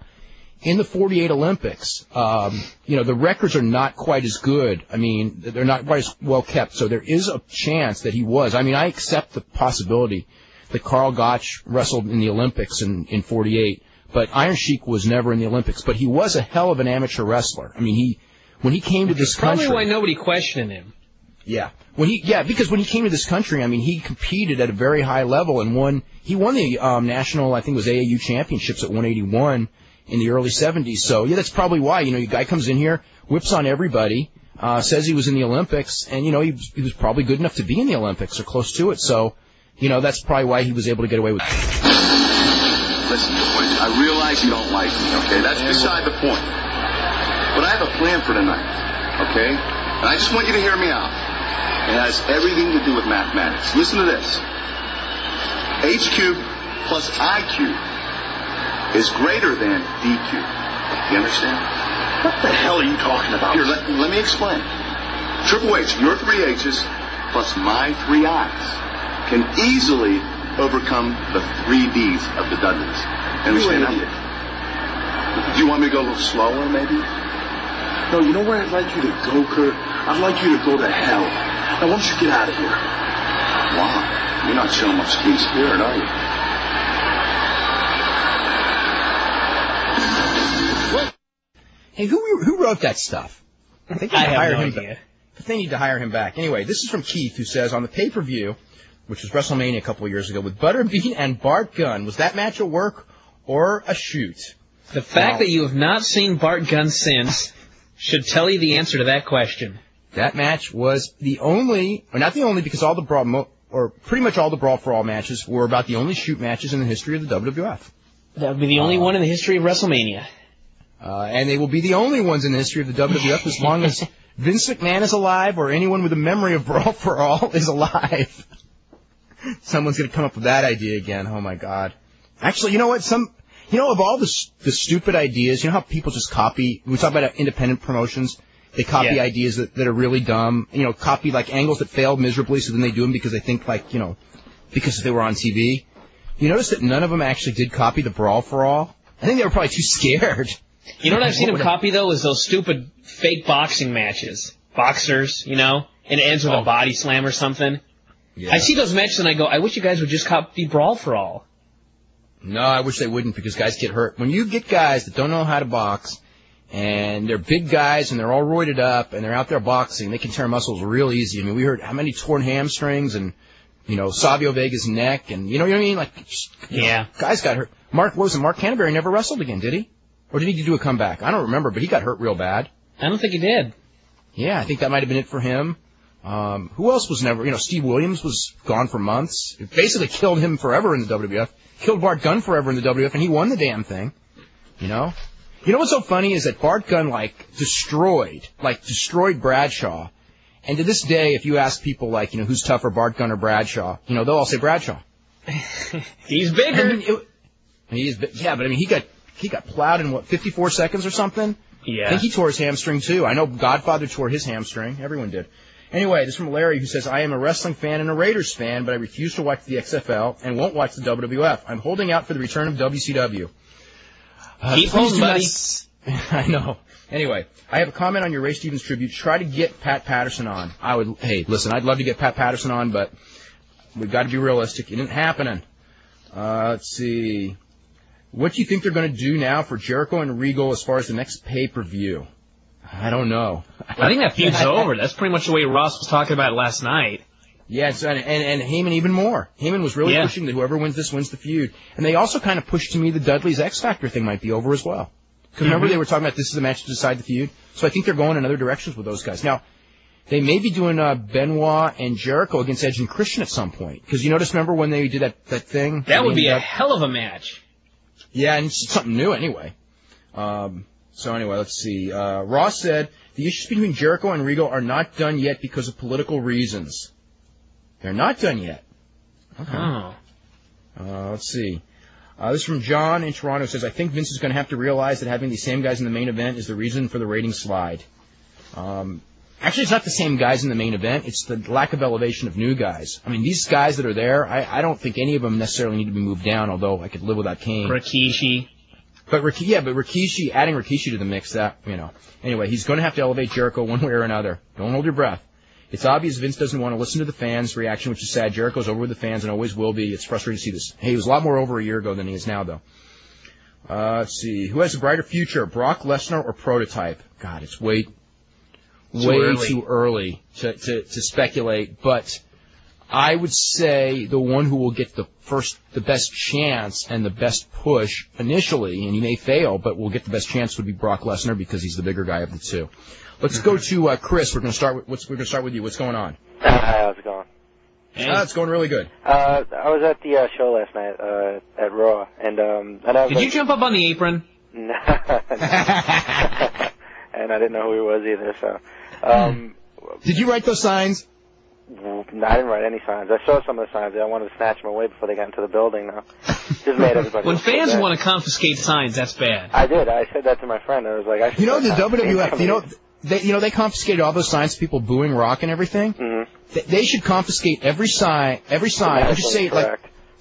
in the 48 Olympics, the records are not quite as good. I mean, they're not quite as well kept. So there is a chance that he was. I mean, I accept the possibility that Karl Gotch wrestled in the Olympics in 48, but Iron Sheik was never in the Olympics. But he was a hell of an amateur wrestler. I mean, when he came to this country, probably why nobody questioned him. Yeah. Because when he came to this country, I mean, he competed at a very high level and he won the national, I think it was AAU championships at 181 in the early 70s. So, yeah, that's probably why. You know, a guy comes in here, whips on everybody, says he was in the Olympics, and, you know, he was probably good enough to be in the Olympics or close to it. So, you know, that's probably why he was able to get away with it. Listen, boys, I realize you don't like me, okay? That's beside the point. But I have a plan for tonight, okay? And I just want you to hear me out. It has everything to do with mathematics. Listen to this. H cubed plus I cubed is greater than D cubed. You understand? What the hell are you talking about? Here, let me explain. Triple H, your 3 H's plus my 3 I's can easily overcome the 3 D's of the Dudleys. Understand that? Do you want me to go a little slower, maybe? No, you know where I'd like you to go, Kurt? I'd like you to go to hell. Now, why don't you get out of here? Wow, you're not showing much team spirit, are you? Hey, who wrote that stuff? I think I have no idea. They need to hire him back. Anyway, this is from Keith, who says, on the pay-per-view, which was WrestleMania a couple of years ago, with Butterbean and Bart Gunn, was that match a work or a shoot? The fact that you have not seen Bart Gunn since should tell you the answer to that question. That match was the only, or not the only, because all the Brawl, or pretty much all the Brawl for All matches were about the only shoot matches in the history of the WWF. That would be the only one in the history of WrestleMania. And they will be the only ones in the history of the WWF as long as Vince McMahon is alive or anyone with a memory of Brawl for All is alive. Someone's going to come up with that idea again. Oh, my God. Actually, you know what? Of all the stupid ideas, you know how people just copy, we talk about independent promotions, they copy ideas that are really dumb, you know, copy like angles that failed miserably, so then they do them because they think like, you know, because they were on TV. You notice that none of them actually did copy the Brawl for All? I think they were probably too scared. You know what I've seen them copy, though, is those stupid fake boxing matches. Boxers, you know, and it ends with a body slam or something. Yeah. I see those matches and I go, I wish you guys would just copy Brawl for All. No, I wish they wouldn't because guys get hurt. When you get guys that don't know how to box, and they're big guys and they're all roided up and they're out there boxing, they can tear muscles real easy. I mean, we heard how many torn hamstrings and, you know, Savio Vega's neck and, you know what I mean? Like, guys got hurt. Mark Canterbury never wrestled again, did he? Or did he do a comeback? I don't remember, but he got hurt real bad. I don't think he did. Yeah, I think that might have been it for him. Who else was never, you know, Steve Williams was gone for months. It basically killed him forever in the WWF. Killed Bart Gunn forever in the WWF, and he won the damn thing. You know? You know what's so funny is that Bart Gunn, destroyed Bradshaw. And to this day, if you ask people, you know, who's tougher, Bart Gunn or Bradshaw, you know, they'll all say Bradshaw. He's bigger. But I mean, he got plowed in, 54 seconds or something? Yeah. I think he tore his hamstring, too. I know Godfather tore his hamstring. Everyone did. Anyway, this is from Larry, who says, I am a wrestling fan and a Raiders fan, but I refuse to watch the XFL and won't watch the WWF. I'm holding out for the return of WCW. Keep holding, buddy. I know. Anyway, I have a comment on your Ray Stevens tribute. Try to get Pat Patterson on. Hey, listen, I'd love to get Pat Patterson on, but we've got to be realistic. It ain't happening. Let's see. What do you think they're going to do now for Jericho and Regal as far as the next pay-per-view? I don't know. I think that feud's over. That's pretty much the way Ross was talking about it last night. Yes, and Heyman even more. Heyman was really pushing that whoever wins this wins the feud. And they also kind of pushed to me the Dudley's X Factor thing might be over as well. Because remember they were talking about this is the match to decide the feud? So I think they're going in other directions with those guys. Now, they may be doing Benoit and Jericho against Edge and Christian at some point. Because you notice, remember when they did that thing? That would be a hell of a match. Yeah, and it's something new anyway. So anyway, let's see. Ross said, the issues between Jericho and Regal are not done yet because of political reasons. They're not done yet. Okay. Oh. Let's see. This is from John in Toronto. Says, I think Vince is going to have to realize that having the same guys in the main event is the reason for the rating slide. Actually, it's not the same guys in the main event. It's the lack of elevation of new guys. I mean, these guys that are there, I don't think any of them necessarily need to be moved down, although I could live without Kane. Rikishi. But Rikishi, adding Rikishi to the mix, Anyway, he's going to have to elevate Jericho one way or another. Don't hold your breath. It's obvious Vince doesn't want to listen to the fans' reaction, which is sad. Jericho's over with the fans and always will be. It's frustrating to see this. Hey, he was a lot more over a year ago than he is now, though. Let's see. Who has a brighter future, Brock Lesnar or Prototype? God, it's way too early to speculate. But I would say the one who will get the best chance and the best push initially, and he may fail, but will get the best chance would be Brock Lesnar because he's the bigger guy of the two. Let's go to Chris. We're going to start with you. What's going on? Hi, how's it going? It's going really good. I was at the show last night at Raw, and I was Did you jump up on the apron? No. And I didn't know who he was either. So, did you write those signs? No, I didn't write any signs. I saw some of the signs. I wanted to snatch them away before they got into the building. Though, just made everybody. When fans want to confiscate signs, that's bad. I did. I said that to my friend. I was like, the WWF. They confiscated all those signs, people booing Rock and everything. Mm-hmm. They should confiscate every sign. I just say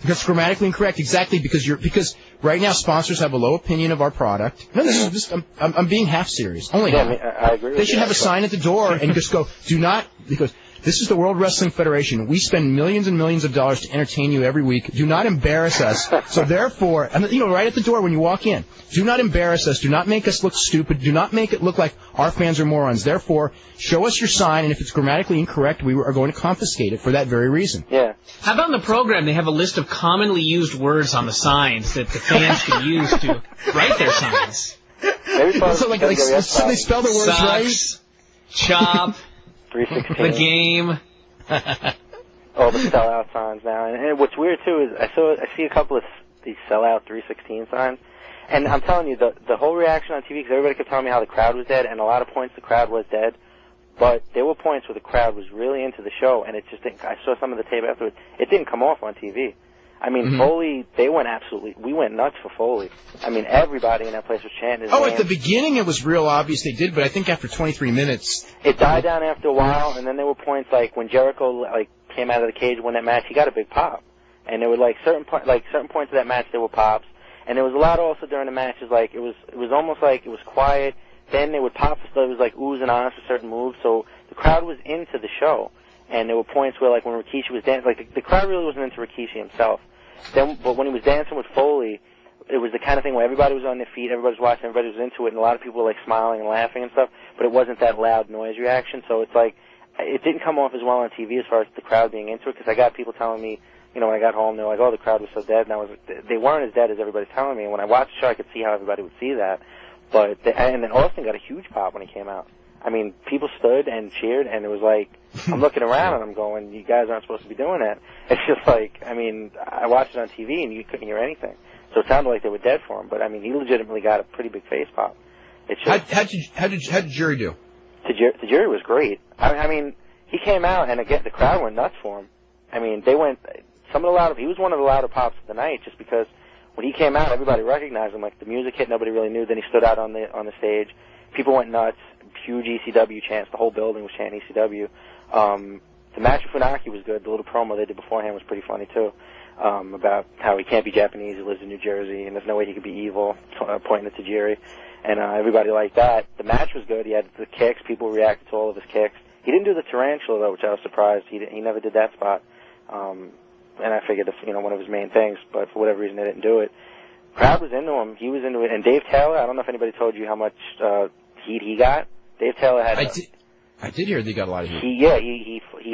that's grammatically incorrect. Exactly because right now sponsors have a low opinion of our product. No, this is just I'm being half serious. Only half. I agree. They should have a sign at the door and just go, do not, because this is the World Wrestling Federation. We spend millions and millions of dollars to entertain you every week. Do not embarrass us. So therefore, right at the door when you walk in, do not embarrass us. Do not make us look stupid. Do not make it look like our fans are morons. Therefore, show us your sign, and if it's grammatically incorrect, we are going to confiscate it for that very reason. Yeah. How about in the program they have a list of commonly used words on the signs that the fans can use to write their signs? So they spell the words Sucks, right? Chop. 316. The game. All the sellout signs now, and what's weird too is I see a couple of these sellout 316 signs, and I'm telling you the whole reaction on TV, because everybody kept telling me how the crowd was dead, and a lot of points the crowd was dead, but there were points where the crowd was really into the show, and it just didn't. I saw some of the tape afterwards. It didn't come off on TV. I mean, Foley, we went nuts for Foley. I mean, everybody in that place was chanting his name. At the beginning it was real obvious they did, but I think after 23 minutes... It died down after a while, and then there were points like when Jericho came out of the cage, won that match, he got a big pop. And there were certain points of that match there were pops. And there was a lot also during the matches, it was almost like it was quiet. Then they would pop for stuff, it was like oohs and ahs for certain moves, so the crowd was into the show. And there were points where, when Rikishi was dancing, the crowd really wasn't into Rikishi himself. But when he was dancing with Foley, it was the kind of thing where everybody was on their feet, everybody was watching, everybody was into it, and a lot of people were smiling and laughing and stuff. But it wasn't that loud noise reaction, so it's it didn't come off as well on TV as far as the crowd being into it. Because I got people telling me, when I got home, they're like, "Oh, the crowd was so dead," and they weren't as dead as everybody's telling me. And when I watched the show, I could see how everybody would see that. And then Austin got a huge pop when he came out. I mean, people stood and cheered, and it was I'm looking around and I'm going, you guys aren't supposed to be doing that. It's just I watched it on TV and you couldn't hear anything. So it sounded like they were dead for him, but I mean, he legitimately got a pretty big face pop. It's just, how did Jerry do? The jury was great. I mean, he came out and again, the crowd went nuts for him. I mean, he was one of the louder pops of the night just because when he came out, everybody recognized him. The music hit, nobody really knew. Then he stood out on the stage. People went nuts. Huge ECW chants. The whole building was chanting ECW. The match with Funaki was good. The little promo they did beforehand was pretty funny too, about how he can't be Japanese, he lives in New Jersey, and there's no way he could be evil, pointing at Tajiri. And everybody liked that. The match was good. He had the kicks. People reacted to all of his kicks. He didn't do the tarantula though, which I was surprised. He never did that spot. And I figured one of his main things, but for whatever reason they didn't do it. Crowd was into him. He was into it. And Dave Taylor, I don't know if anybody told you how much heat he got. Dave Taylor had I did hear they got a lot of heat. He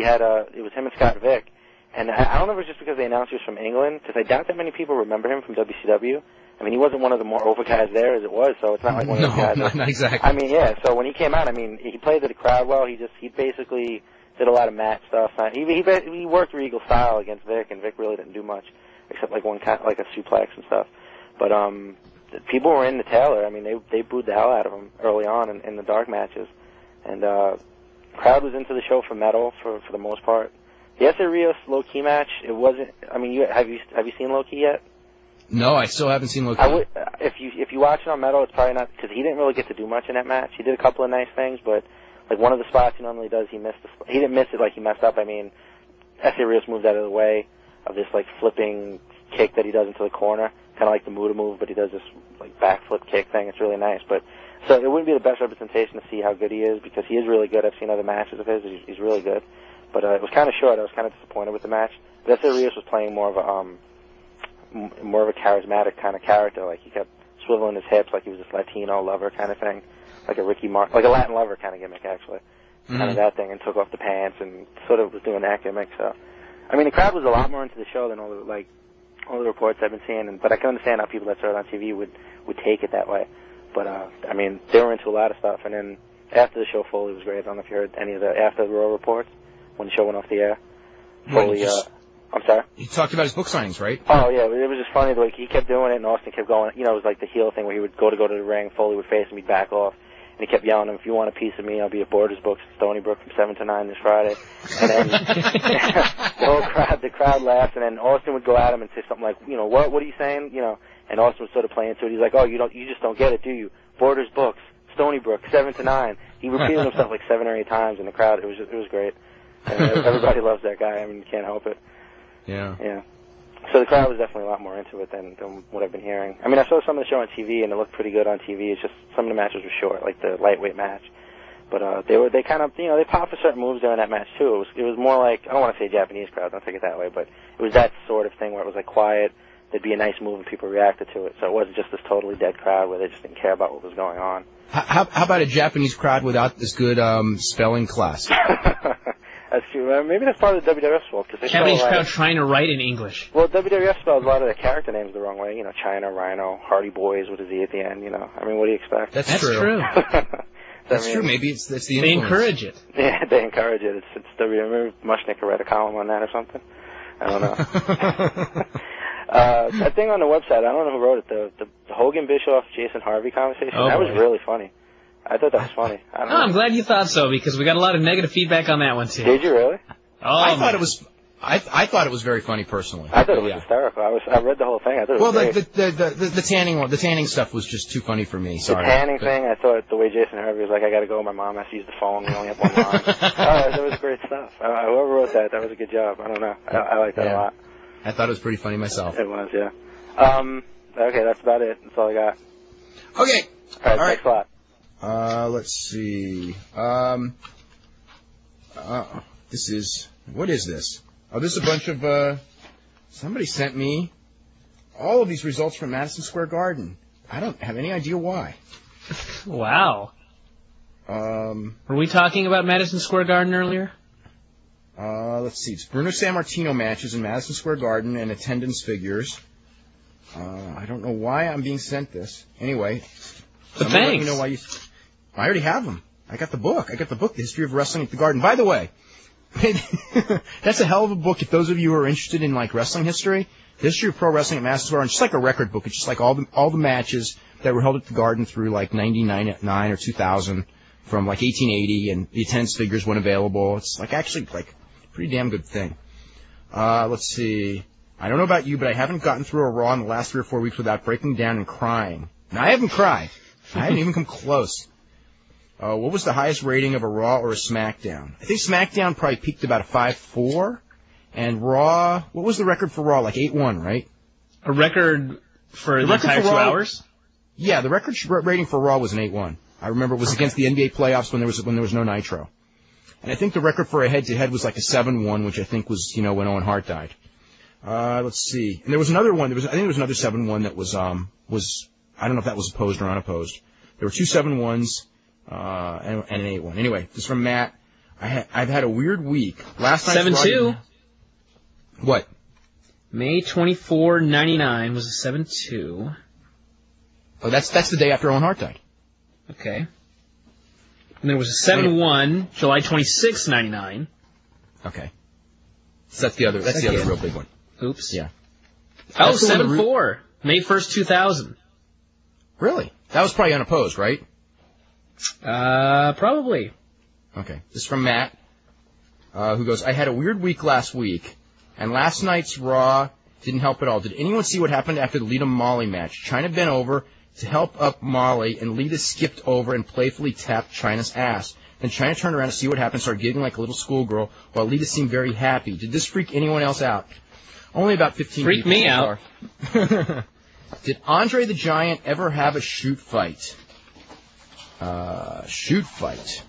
had it was him and Scott Vick, and I don't know if it was just because the announcer was from England, because I doubt that many people remember him from WCW. I mean, he wasn't one of the more over guys there as it was, so it's not like one of those guys. No, not exactly. I mean, yeah. So when he came out, I mean, he played to the crowd well. He basically did a lot of mat stuff. He worked Regal style against Vic, and Vic really didn't do much except like one kind, like a suplex and stuff. But people were into Taylor. I mean, they booed the hell out of him early on in the dark matches, and crowd was into the show for metal for the most part. The Essa Rios Low Ki match, it wasn't. I mean, have you seen Low Ki yet? No, I still haven't seen Low Ki. If you watch it on metal, it's probably not, because he didn't really get to do much in that match. He did a couple of nice things, but like one of the spots he normally does, he didn't miss it like he messed up. I mean, Essa Rios moved out of the way of this like flipping kick that he does into the corner, kind of like the Muda move, but he does this like backflip kick thing. It's really nice, but so it wouldn't be the best representation to see how good he is, because he is really good. I've seen other matches of his; he's really good. But it was kind of short. I was kind of disappointed with the match. But Essa Rios was playing more of a charismatic kind of character. Like he kept swiveling his hips, like he was this Latino lover kind of thing, like a like a Latin lover kind of gimmick, actually, kind of that thing, and took off the pants and sort of was doing that gimmick. So, I mean, the crowd was a lot more into the show than all the reports I've been seeing. But I can understand how people that saw it on TV would take it that way. But I mean, they were into a lot of stuff. And then after the show, Foley was great. I don't know if you heard any of the after the Raw reports when the show went off the air. Foley. I'm sorry? He talked about his book signings, right? Oh, yeah. It was just funny. Like, he kept doing it, and Austin kept going. You know, it was like the heel thing where he would go to the ring, Foley would face him, he'd back off. And he kept yelling at him, if you want a piece of me, I'll be at Borders Books in Stony Brook from 7 to 9 this Friday. And then the crowd laughed, and then Austin would go at him and say something like, you know, what are you saying? You know, and Austin was sort of playing into it. He's like, oh, you just don't get it, do you? Borders Books, Stony Brook, 7 to 9. He repeated himself like 7 or 8 times in the crowd. It was great. And everybody loves that guy. I mean, you can't help it. Yeah. Yeah. So the crowd was definitely a lot more into it than what I've been hearing. I mean, I saw some of the show on TV, and it looked pretty good on TV. It's just some of the matches were short, like the lightweight match. But they kind of, you know, they popped for certain moves during that match too. It was more like, I don't want to say Japanese crowd, don't take it that way, but it was that sort of thing where it was like quiet. There'd be a nice move and people reacted to it. So it wasn't just this totally dead crowd where they just didn't care about what was going on. How about a Japanese crowd without this good spelling class? That's true. Maybe that's part of the WWF fault. Japanese crowd trying to write in English. Well, WWF spells a lot of their character names the wrong way. You know, China, Rhino, Hardy Boys with a Z at the end. You know, I mean, what do you expect? That's true. That's true. Maybe it's the influence. They encourage it. Yeah, they encourage it. It's WWF. Mushnick read a column on that or something. I don't know. That thing on the website, I don't know who wrote it. The Hogan Bischoff Jason Harvey conversation. That was really funny. I thought that was funny. I'm glad you thought so, because we got a lot of negative feedback on that one too. Did you really? Oh, I thought it was very funny personally. I thought it was hysterical. I read the whole thing. I thought it was great. the tanning stuff was just too funny for me. Sorry. The tanning thing, I thought the way Jason Harvey was like, I got to go. My mom has to use the phone. We only have one line. That was great stuff. Whoever wrote that was a good job. I don't know. I like that a lot. I thought it was pretty funny myself. It was, yeah. Okay, that's about it. That's all I got. Okay. All right. Thanks a lot. Let's see. What is this? Oh, this is a bunch of, somebody sent me all of these results from Madison Square Garden. I don't have any idea why. Wow. Were we talking about Madison Square Garden earlier? Let's see. It's Bruno Sammartino matches in Madison Square Garden and attendance figures. I don't know why I'm being sent this. Anyway. But thanks. Let me know why I already have them. I got the book. The History of Wrestling at the Garden. By the way, that's a hell of a book. If those of you who are interested in like wrestling history, the History of Pro Wrestling at Madison Square Garden, it's just like a record book. It's just like all the matches that were held at the Garden through like 99 or 2000 from like 1880, and the attendance figures when available. It's like actually like a pretty damn good thing. Let's see. I don't know about you, but I haven't gotten through a Raw in the last 3 or 4 weeks without breaking down and crying. Now, I haven't cried. I haven't even come close. What was the highest rating of a Raw or a SmackDown? I think SmackDown probably peaked about a 5.4. And Raw, what was the record for Raw? Like 8.1, right? A record for the entire 2 hours? Yeah, the record rating for Raw was an 8.1. I remember it was against the NBA playoffs when there was no Nitro. And I think the record for a head-to-head was like a 7.1, which I think was, when Owen Hart died. Let's see. And there was another one. I think there was another 7.1 that was, I don't know if that was opposed or unopposed. There were 2 7.1s. and an 8-1. Anyway, this is from Matt. I've had a weird week. Last night 7-2. What? May 24, 99 was a 7-2. Oh, that's the day after Owen Hart died. Okay. And there was a 7-1, July 26, 99. Okay. So that's the other real big one. Oops. Yeah. Oh, 7-4, May 1st, 2000. Really? That was probably unopposed, right? Probably. Okay. This is from Matt, who goes, I had a weird week last week, and last night's Raw didn't help at all. Did anyone see what happened after the Lita-Molly match? Chyna bent over to help up Molly, and Lita skipped over and playfully tapped Chyna's ass. Then Chyna turned around to see what happened, started giggling like a little schoolgirl, while Lita seemed very happy. Did this freak anyone else out? Only about 15 Freak people me so out. far. Did Andre the Giant ever have a shoot fight? Shoot fight.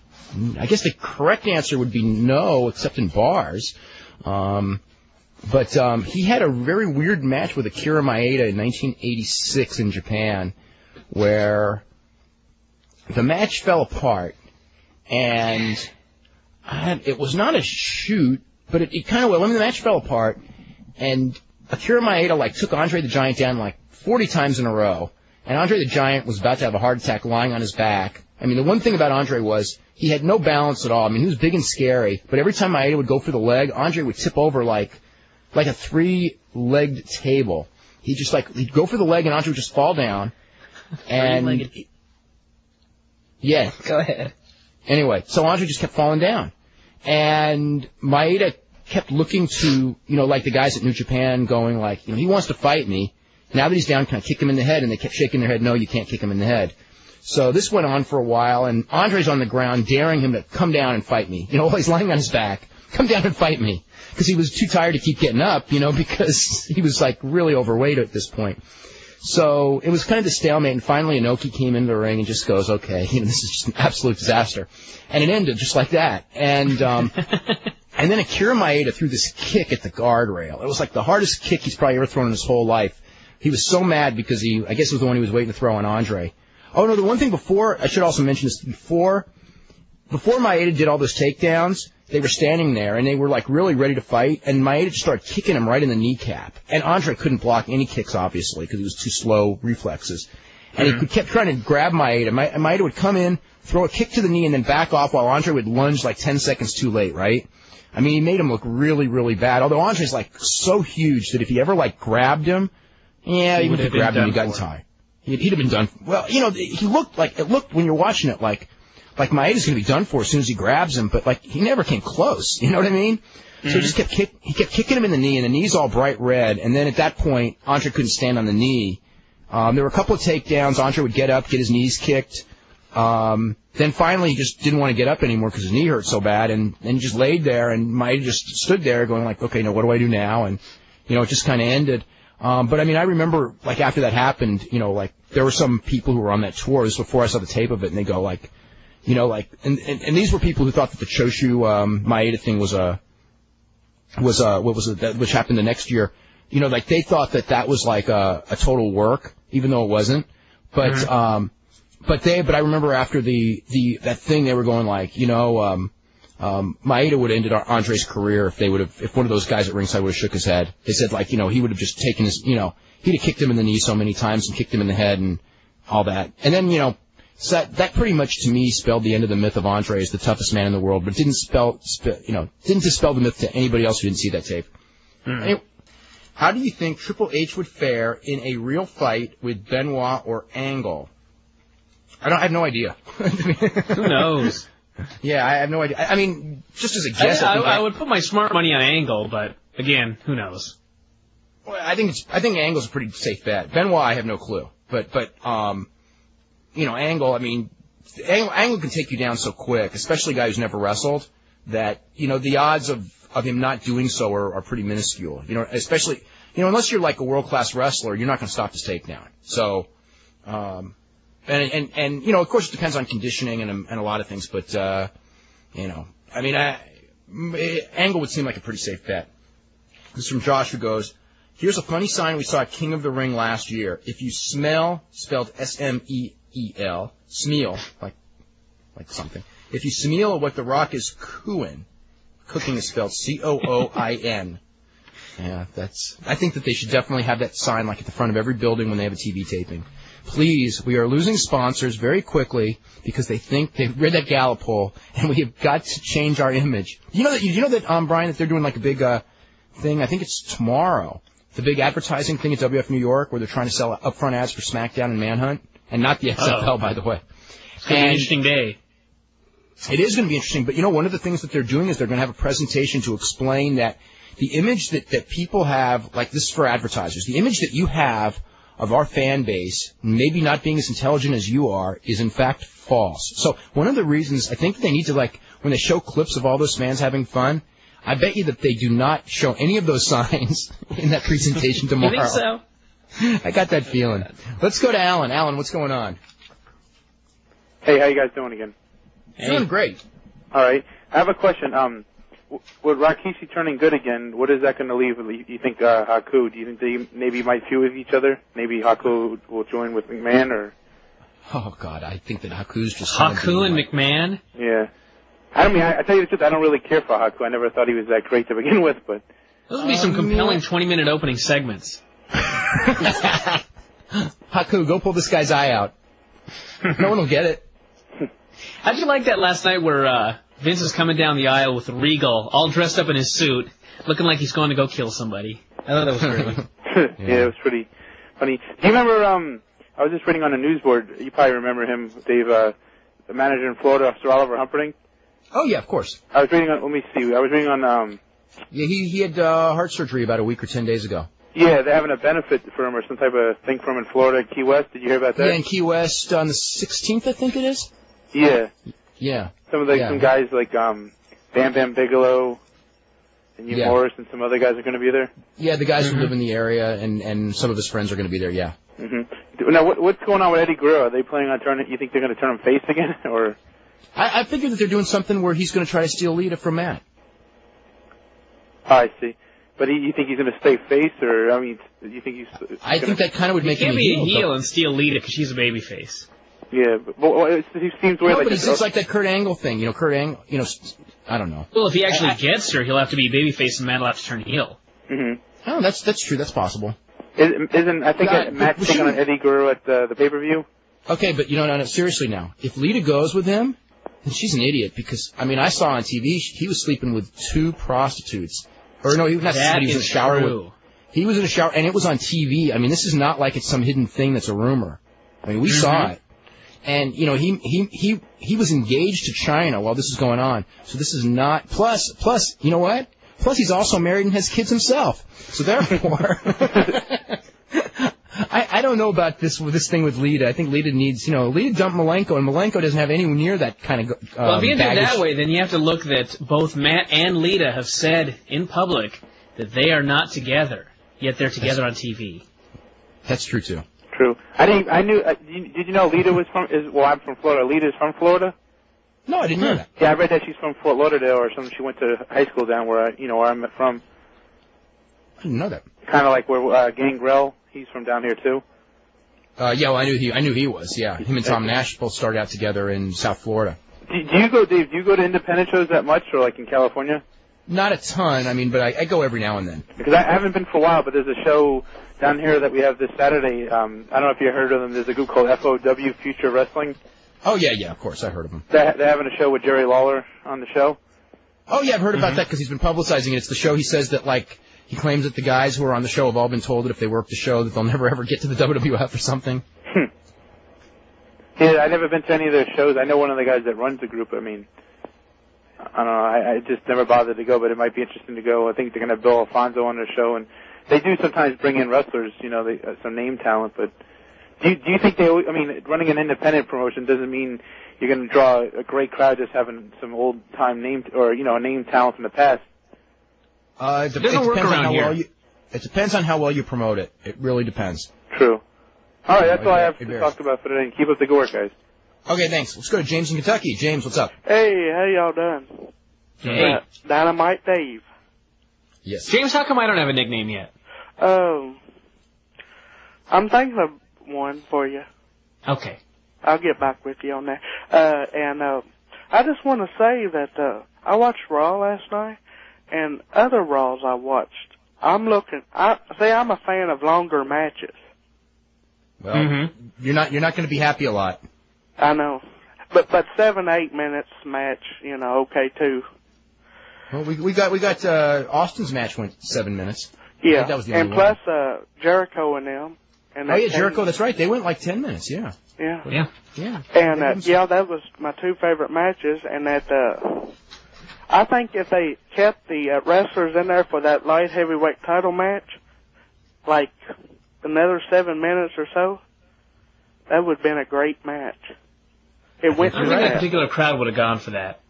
I guess the correct answer would be no, except in bars. But he had a very weird match with Akira Maeda in 1986 in Japan, where the match fell apart, and it was not a shoot, but it kind of well. I mean, the match fell apart, and Akira Maeda took Andre the Giant down 40 times in a row, and Andre the Giant was about to have a heart attack lying on his back. I mean, the one thing about Andre was he had no balance at all. I mean, he was big and scary, but every time Maeda would go for the leg, Andre would tip over like a 3-legged table. He'd just he'd go for the leg, and Andre would just fall down. And yeah, go ahead. Anyway, so Andre just kept falling down, and Maeda kept looking to the guys at New Japan, going he wants to fight me. Now that he's down, can I kick him in the head? And they kept shaking their head, no, you can't kick him in the head. So this went on for a while, and Andre's on the ground daring him to come down and fight me. While he's lying on his back, come down and fight me, because he was too tired to keep getting up. Because he was really overweight at this point. So it was kind of the stalemate, and finally Inoki came into the ring and just goes, okay, this is just an absolute disaster. And it ended just like that. And and then Akira Maeda threw this kick at the guardrail. It was the hardest kick he's probably ever thrown in his whole life. He was so mad because I guess it was the one he was waiting to throw on Andre. Oh, no, the one thing I should also mention is before Maeda did all those takedowns, they were standing there, and they were really ready to fight, and Maeda just started kicking him right in the kneecap. And Andre couldn't block any kicks, obviously, because he was too slow reflexes. And he kept trying to grab Maeda. Maeda would come in, throw a kick to the knee, and then back off while Andre would lunge 10 seconds too late, right? I mean, he made him look really, really bad. Although Andre's so huge that if he ever grabbed him, even if he grabbed him, he got in time. He'd have been done. Well, he looked it looked when you're watching it like Maeda's going to be done for as soon as he grabs him, but he never came close. You know what I mean? Mm-hmm. So he just kept kicking him in the knee, and the knee's all bright red. And then at that point, Andre couldn't stand on the knee. There were a couple of takedowns. Andre would get up, get his knees kicked. Then finally, he just didn't want to get up anymore because his knee hurt so bad, and he just laid there, and Maeda just stood there going okay, now what do I do now? And it just kind of ended. But I mean, I remember after that happened, there were some people who were on that tour. This was before I saw the tape of it, and they go and these were people who thought that the Choshu Maeda thing was what was it that which happened the next year? They thought that was a total work, even though it wasn't. But but I remember after that thing, they were going Maeda would have ended Andre's career if one of those guys at ringside would have shook his head. They said he would have just taken his, he'd have kicked him in the knee so many times and kicked him in the head and all that. And then, so that pretty much to me spelled the end of the myth of Andre as the toughest man in the world, but didn't dispel the myth to anybody else who didn't see that tape. Anyway, how do you think Triple H would fare in a real fight with Benoit or Angle? I have no idea. Who knows? Yeah, I have no idea. I mean, just as a guess, I would put my smart money on Angle, but again, who knows? Well, I think Angle's a pretty safe bet. Benoit, I have no clue, but Angle. I mean, Angle can take you down so quick, especially a guy who's never wrestled. That the odds of him not doing so are pretty minuscule. Especially unless you're a world-class wrestler, you're not going to stop his takedown. So. And of course, it depends on conditioning and a lot of things, but, I mean, Angle would seem like a pretty safe bet. This is from Josh, who goes, here's a funny sign we saw at King of the Ring last year. If you smell, spelled S-M-E-E-L, Smeal, like something. If you smell what The Rock is cooing, cooking is spelled C-O-O-I-N. Yeah, I think that they should definitely have that sign like at the front of every building when they have a TV taping. Please, we are losing sponsors very quickly because they think they've read that Gallup poll, and we have got to change our image. You know that Brian, that they're doing like a big thing. I think it's tomorrow. The big advertising thing at WF New York, where they're trying to sell upfront ads for SmackDown and Manhunt, and not the XFL, by the way. It's going to be an interesting day. It is going to be interesting, but one of the things that they're doing is they're going to have a presentation to explain that the image that people have, like this is for advertisers, the image that you have of our fan base, maybe not being as intelligent as you are, is in fact false. So one of the reasons I think they need to, like, when they show clips of all those fans having fun, I bet you that they do not show any of those signs in that presentation tomorrow. You think so? I got that feeling. Let's go to Alan. Alan, what's going on? Hey, how you guys doing again? Doing great. All right. I have a question. With Rikishi turning good again, what is that going to leave? You think Haku? Do you think they maybe might feud with each other? Maybe Haku will join with McMahon, or? Oh God, I think that Haku's just Haku and McMahon. Yeah. I tell you the truth, I don't really care for Haku. I never thought he was that great to begin with, but. Those would be some compelling 20-minute opening segments. Haku, go pull this guy's eye out. No one will get it. How'd you like that last night where Vince is coming down the aisle with Regal, all dressed up in his suit, looking like he's going to go kill somebody? I thought that was great. Yeah, it was pretty funny. Do you remember, I was just reading on the news board, you probably remember him, Dave, the manager in Florida, Sir Oliver Humperdinck? Oh, yeah, of course. I was reading on, yeah, he had heart surgery about a week or 10 days ago. Yeah, they're having a benefit for him or some type of thing for him in Florida, Key West. Did you hear about that? Yeah, in Key West on the 16th, I think it is. Yeah. Yeah. Some guys like Bam Bam Bigelow and Hugh Morris and some other guys are going to be there. Yeah, the guys who live in the area and some of his friends are going to be there. Yeah. Mm-hmm. Now, what's going on with Eddie Guerrero? Are they planning on turning? You think they're going to turn him face again, or? I figure that they're doing something where he's going to try to steal Lita from Matt. Oh, I see. But you think he's going to stay face, or you think he's? I think that kind of would make him a heel. He can't be a heel and steal Lita because she's a babyface. Yeah, but he seems weird. No, but it's like that Kurt Angle thing. Kurt Angle. I don't know. Well, if he actually gets her, he'll have to be babyface, and Matt will have to turn heel. Mm-hmm. Oh, that's true. That's possible. I think Matt's taking on Eddie Guerrero at the pay-per-view. Okay, but no, seriously now. If Lita goes with him, then she's an idiot because I saw on TV he was sleeping with 2 prostitutes. Or no, he was not. He was in a shower with. He was in a shower, and it was on TV. I mean, this is not like it's some hidden thing that's a rumor. I mean, we saw it. And, he was engaged to China while this is going on. So this is not, plus, you know what? Plus he's also married and has kids himself. So therefore, I don't know about this thing with Lita. I think Lita needs, Lita dumped Malenko, and Malenko doesn't have anywhere near that kind of, well, if you do it that way, then you have to look that both Matt and Lita have said in public that they are not together, yet they're together on TV. That's true, too. True. I knew. Did you know Lita was I'm from Florida. Lita's from Florida. No, I didn't know that. Yeah, I read that she's from Fort Lauderdale or something. She went to high school down where I'm from. I didn't know that. Kind of like where Gangrel. He's from down here too. Yeah, well, I knew he was. Yeah, him and Tom Nash both started out together in South Florida. Do you go, Dave? Do you go to independent shows that much, or like in California? Not a ton. But I go every now and then. Because I haven't been for a while, but there's a show down here that we have this Saturday. I don't know if you heard of them. There's a group called FOW, Future Wrestling. Oh, yeah, of course. I heard of them. They're having a show with Jerry Lawler on the show. Oh, yeah, I've heard about that because he's been publicizing it. It's the show he says that, he claims that the guys who are on the show have all been told that if they work the show that they'll never ever get to the WWF or something. Yeah, I've never been to any of their shows. I know one of the guys that runs the group. I don't know. I just never bothered to go, but it might be interesting to go. I think they're going to have Bill Alfonso on their show, and they do sometimes bring in wrestlers, some name talent, but do you think running an independent promotion doesn't mean you're going to draw a great crowd just having some old-time name, or, a name talent from the past? It doesn't work around here. It depends on how well you promote it. It really depends. True. All right, that's all I have to talk about for today. Keep up the good work, guys. Okay, thanks. Let's go to James in Kentucky. James, what's up? Hey, how y'all doing? Hey. Dynamite Dave. Yes. James, how come I don't have a nickname yet? I'm thinking of one for you. Okay. I'll get back with you on that. I just want to say that I watched Raw last night, and other Raws I watched, I'm a fan of longer matches. Well, you're not going to be happy a lot. I know. But 7-8 minutes match, okay too. Well, we got Austin's match went 7 minutes. Yeah, that was the and only plus one. Jericho and them. And Oh yeah, Jericho. That's right. They went like 10 minutes. Yeah. Yeah. Yeah. And that was my two favorite matches. And that I think if they kept the wrestlers in there for that light heavyweight title match, like another 7 minutes or so, that would have been a great match. It went I don't think that particular crowd would have gone for that.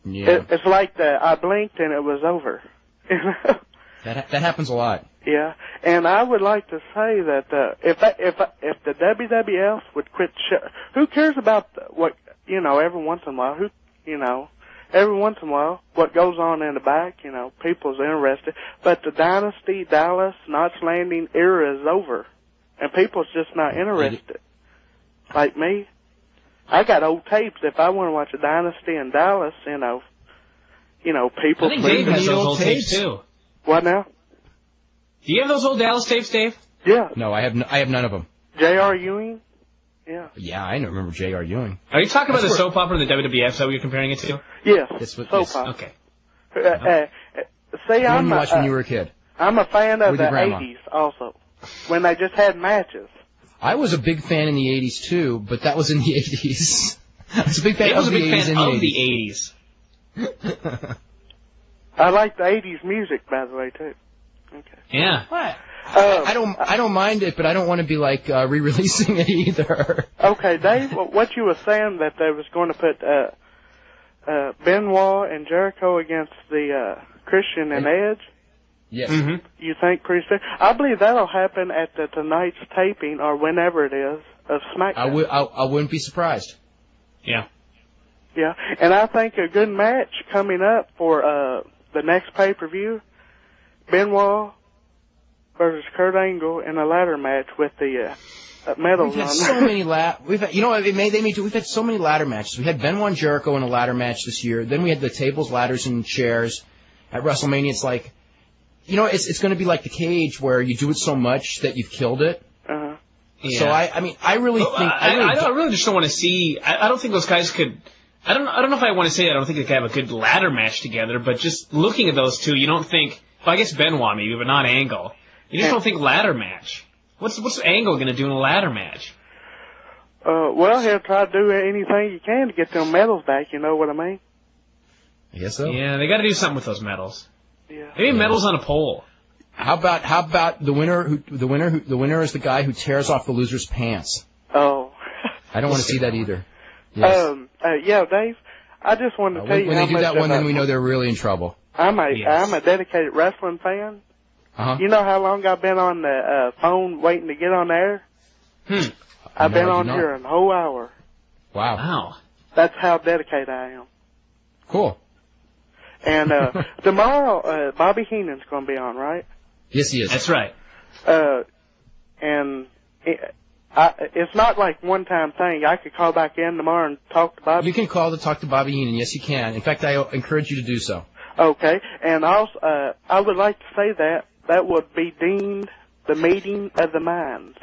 Yeah. It's like I blinked and it was over. That happens a lot. Yeah, and I would like to say that if the WWF would quit, who cares about what every once in a while? Every once in a while, what goes on in the back? People's interested, but the Dynasty, Dallas, Notch Landing era is over, and people's just not interested. Like me, I got old tapes. If I want to watch a Dynasty in Dallas, people. I think Dave has those old tapes too. What now? Do you have those old Dallas tapes, Dave? Yeah. No, I have none of them. J.R. Ewing? Yeah. Yeah, I don't remember J.R. Ewing. Are you talking about the soap opera, the WWF? Is that what you're comparing it to? Yes. Soap opera. Okay. See, I'm watched when you were a kid. I'm a fan of With the your grandma. 80s also, when they just had matches. I was a big fan in the 80s too, but that was in the 80s. I was a big fan Dave was of a the big 80s fan in of the 80s. the 80s. I like the 80s music, by the way, too. Okay. Yeah. What? I don't mind it, but I don't want to be like re-releasing it either. Okay, Dave, what you were saying that they was going to put Benoit and Jericho against the Christian and Edge? Yes. Mm-hmm. You think pretty soon? I believe that'll happen at tonight's taping or whenever it is of SmackDown. I wouldn't be surprised. Yeah. Yeah, and I think a good match coming up for the next pay-per-view, Benoit versus Kurt Angle in a ladder match with the medals We've had on. so many we've had so many ladder matches. We had Benoit and Jericho in a ladder match this year. Then we had the tables, ladders, and chairs at WrestleMania. It's like, it's going to be like the cage where you do it so much that you've killed it. Uh-huh. Yeah. So I really think I really just don't want to see. I don't think those guys could. I don't know if I want to say that. I don't think they could have a good ladder match together. But just looking at those two, you don't think. Well, I guess Benoit maybe, but not Angle. You just don't think ladder match. What's Angle going to do in a ladder match? Well, he'll try to do anything he can to get them medals back. You know what I mean? I guess so. Yeah, they got to do something with those medals. Yeah. Maybe medals on a pole. How about the winner? The winner is the guy who tears off the loser's pants. Oh. I don't want to see that either. Yes. Yeah, Dave. I just wanted to tell you when how they do much that one, of then we know they're really in trouble. I'm a dedicated wrestling fan. Uh-huh. You know how long I've been on the phone waiting to get on the air? I've been on here a whole hour. Wow. That's how dedicated I am. Cool. And tomorrow, Bobby Heenan's going to be on, right? Yes, he is. That's right. And it's not like one-time thing. I could call back in tomorrow and talk to Bobby. You can call to talk to Bobby Heenan. Yes, you can. In fact, I encourage you to do so. Okay. And also, I would like to say that would be deemed the meeting of the minds.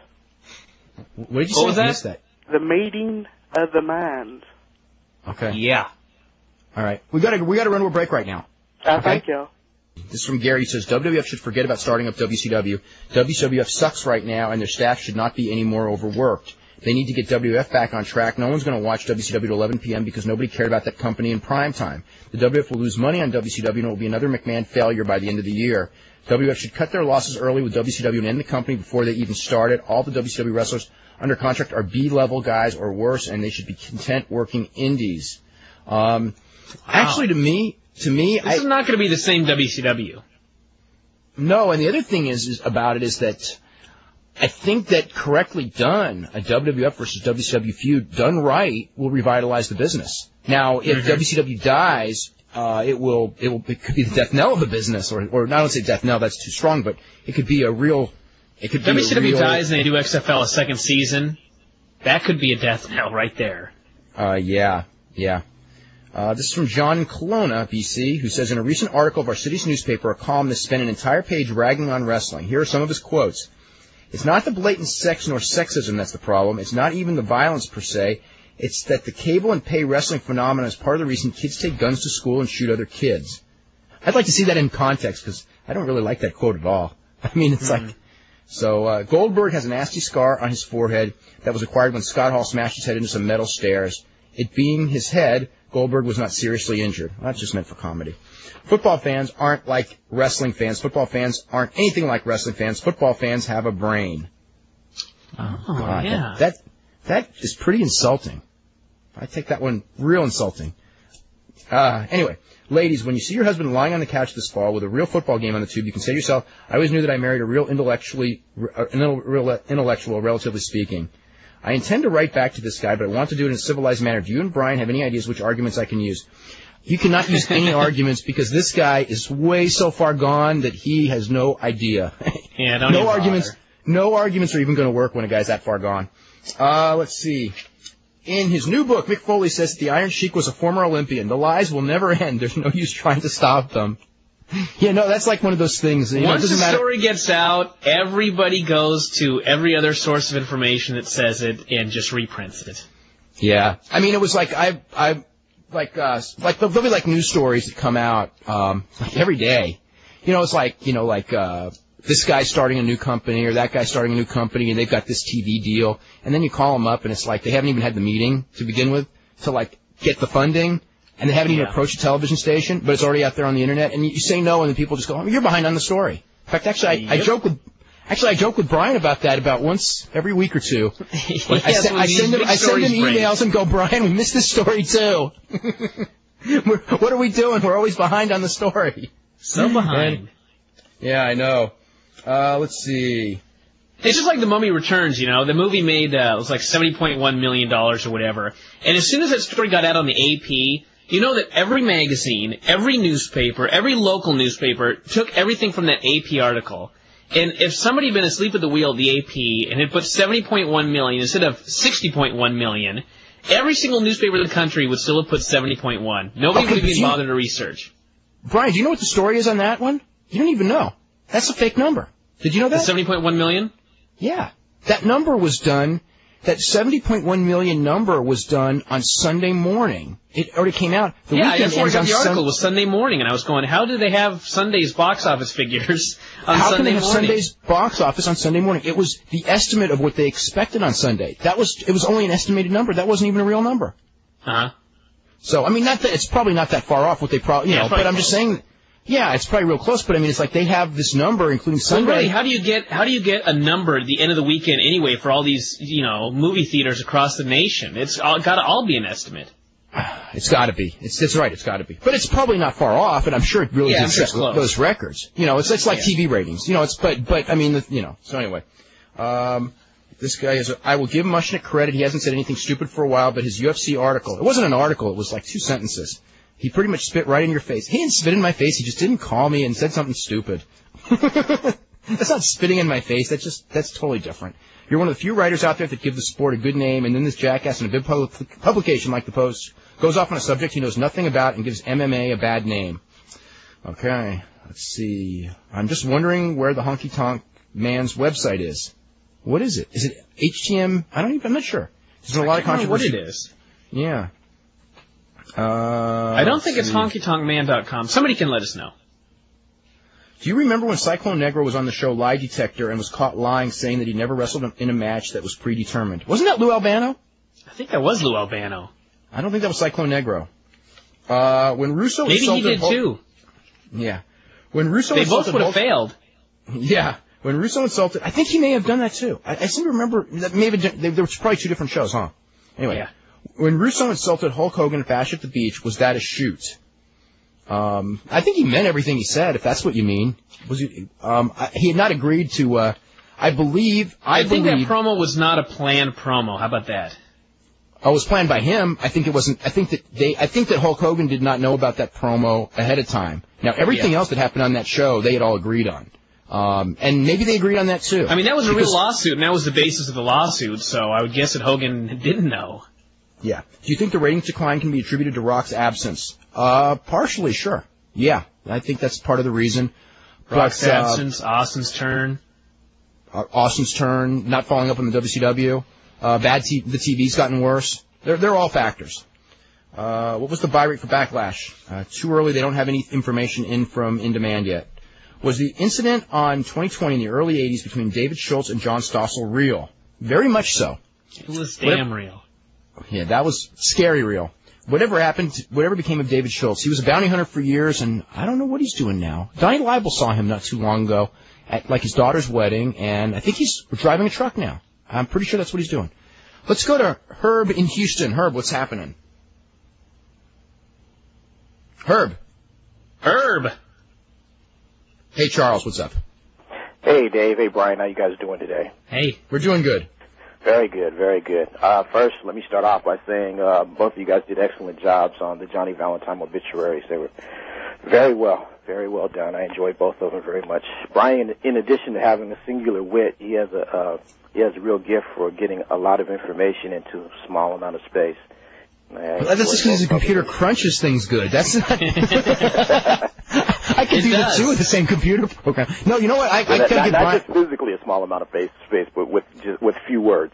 What did you say? Was that? I missed that. The meeting of the minds. Okay. Yeah. All right. We got to run to a break right now. Thank you. This is from Gary. He says, WWF should forget about starting up WCW. WWF sucks right now, and their staff should not be any more overworked. They need to get WWF back on track. No one's going to watch WCW at 11 p.m. because nobody cared about that company in prime time. The WWF will lose money on WCW, and it will be another McMahon failure by the end of the year. WWF should cut their losses early with WCW and end the company before they even started. All the WCW wrestlers under contract are B-level guys or worse, and they should be content working indies. Actually, to me, this is not going to be the same WCW. No, and the other thing is about it is that I think that correctly done, a WWF versus WCW feud done right will revitalize the business. Now, if WCW dies, it could be the death knell of the business, or not, I don't say death knell, that's too strong, but it could be a real. It could be WCW dies and they do XFL a second season. That could be a death knell right there. Yeah. This is from John in Kelowna, BC, who says, in a recent article of our city's newspaper, a columnist spent an entire page ragging on wrestling. Here are some of his quotes. It's not the blatant sex nor sexism that's the problem. It's not even the violence per se. It's that the cable and pay wrestling phenomenon is part of the reason kids take guns to school and shoot other kids. I'd like to see that in context, because I don't really like that quote at all. I mean, it's like... So, Goldberg has a nasty scar on his forehead that was acquired when Scott Hall smashed his head into some metal stairs. It being his head, Goldberg was not seriously injured. Well, that's just meant for comedy. Football fans aren't like wrestling fans. Football fans aren't anything like wrestling fans. Football fans have a brain. Oh, God, yeah. That is pretty insulting. I take that one real insulting. Anyway, ladies, when you see your husband lying on the couch this fall with a real football game on the tube, you can say to yourself, I always knew that I married a real intellectual, relatively speaking. I intend to write back to this guy, but I want to do it in a civilized manner. Do you and Brian have any ideas which arguments I can use? You cannot use any arguments because this guy is way so far gone that he has no idea. Yeah, don't even bother. No arguments are even going to work when a guy's that far gone. Let's see. In his new book, Mick Foley says that the Iron Sheik was a former Olympian. The lies will never end. There's no use trying to stop them. Yeah, no, that's like one of those things. Once the story gets out, everybody goes to every other source of information that says it and just reprints it. Yeah. I mean, it was like, there'll be like news stories that come out, like every day. You know, it's like, this guy's starting a new company or that guy's starting a new company and they've got this TV deal. And then you call them up and it's like they haven't even had the meeting to begin with to like get the funding. And they haven't even approached a television station, but it's already out there on the internet. And you say no, and the people just go, "Oh, you're behind on the story." In fact, actually, I joke with Brian about that about once every week or two. I send him emails and go, "Brian, we missed this story too. What are we doing? We're always behind on the story." So behind. Yeah, I know. Let's see. It's just like The Mummy Returns, The movie made, it was like $70.1 million or whatever. And as soon as that story got out on the AP, you know that every magazine, every newspaper, every local newspaper took everything from that AP article. And if somebody had been asleep at the wheel of the AP and had put 70.1 million instead of 60.1 million, every single newspaper in the country would still have put 70.1. Nobody would have even bothered to research. Brian, do you know what the story is on that one? You don't even know. That's a fake number. Did you know that? The 70.1 million? Yeah. That number was done, that 70.1 million number was done on Sunday morning. It already came out. I just got the article was Sunday morning, and I was going, how do they have Sunday's box office figures on Sunday morning? How can they have Sunday's box office on Sunday morning? It was the estimate of what they expected on Sunday. It was only an estimated number. That wasn't even a real number. Uh-huh. So, I mean, it's probably not that far off what they probably, but I'm just saying, yeah, it's probably real close, but I mean, it's like they have this number, including Sunday. Well, really, how do you get a number at the end of the weekend anyway for all these, movie theaters across the nation? It's got to all be an estimate. It's got to be. It's right. It's got to be. But it's probably not far off, and I'm sure it really did set those records. It's like TV ratings. But I mean, So anyway, this guy is. I will give Mushnick credit. He hasn't said anything stupid for a while, but his UFC article. It wasn't an article. It was like 2 sentences. He pretty much spit right in your face. He didn't spit in my face. He just didn't call me and said something stupid. That's not spitting in my face. That's totally different. You're one of the few writers out there that give the sport a good name, and then this jackass in a big publication like the Post goes off on a subject he knows nothing about and gives MMA a bad name. Okay, let's see. I'm just wondering where the Honky Tonk Man's website is. What is it? Is it HTM? I'm not sure. There's a lot of controversy. I don't know what it is. Yeah. I don't think it's honkytonkman.com. Somebody can let us know. Do you remember when Cyclone Negro was on the show Lie Detector and was caught lying, saying that he never wrestled in a match that was predetermined? Wasn't that Lou Albano? I think that was Lou Albano. I don't think that was Cyclone Negro. When Russo maybe he did too. Yeah. When Russo they both would have failed. Yeah. When Russo insulted, I think he may have done that too. I seem to remember that maybe there was probably 2 different shows, huh? Anyway. Yeah. When Russo insulted Hulk Hogan at Bash at the Beach, was that a shoot? I think he meant everything he said, if that's what you mean. He had not agreed to, I think that promo was not a planned promo. How about that? Oh, it was planned by him. I think it wasn't, I think that Hulk Hogan did not know about that promo ahead of time. Now, everything else that happened on that show, they had all agreed on. And maybe they agreed on that too. I mean, that was a real lawsuit, and that was the basis of the lawsuit, so I would guess that Hogan didn't know. Yeah. Do you think the ratings decline can be attributed to Rock's absence? Partially, sure. Yeah, I think that's part of the reason. Rock's absence, Austin's turn. Austin's turn, not following up on the WCW. The TV's gotten worse. They're all factors. What was the buy rate for Backlash? Too early. They don't have any information in from In Demand yet. Was the incident on 2020 in the early 80s between David Schultz and John Stossel real? Very much so. It was damn real. Yeah, that was scary real. Whatever happened, whatever became of David Schultz, he was a bounty hunter for years, and I don't know what he's doing now. Donnie Leibel saw him not too long ago at, like, his daughter's wedding, and I think he's driving a truck now. I'm pretty sure that's what he's doing. Let's go to Herb in Houston. Herb, what's happening? Herb. Hey, Charles, what's up? Hey, Dave. Hey, Brian. How you guys doing today? Hey. We're doing good. Very good, very good. First, let me start off by saying both of you guys did excellent jobs on the Johnny Valentine obituaries. They were very well done. I enjoyed both of them very much. Brian, in addition to having a singular wit, he has a real gift for getting a lot of information into a small amount of space. That's just because the computer crunches things good. That's not... I can do that too with the same computer program. No, you know what? I not give Brian... just physically a small amount of space, but with few words.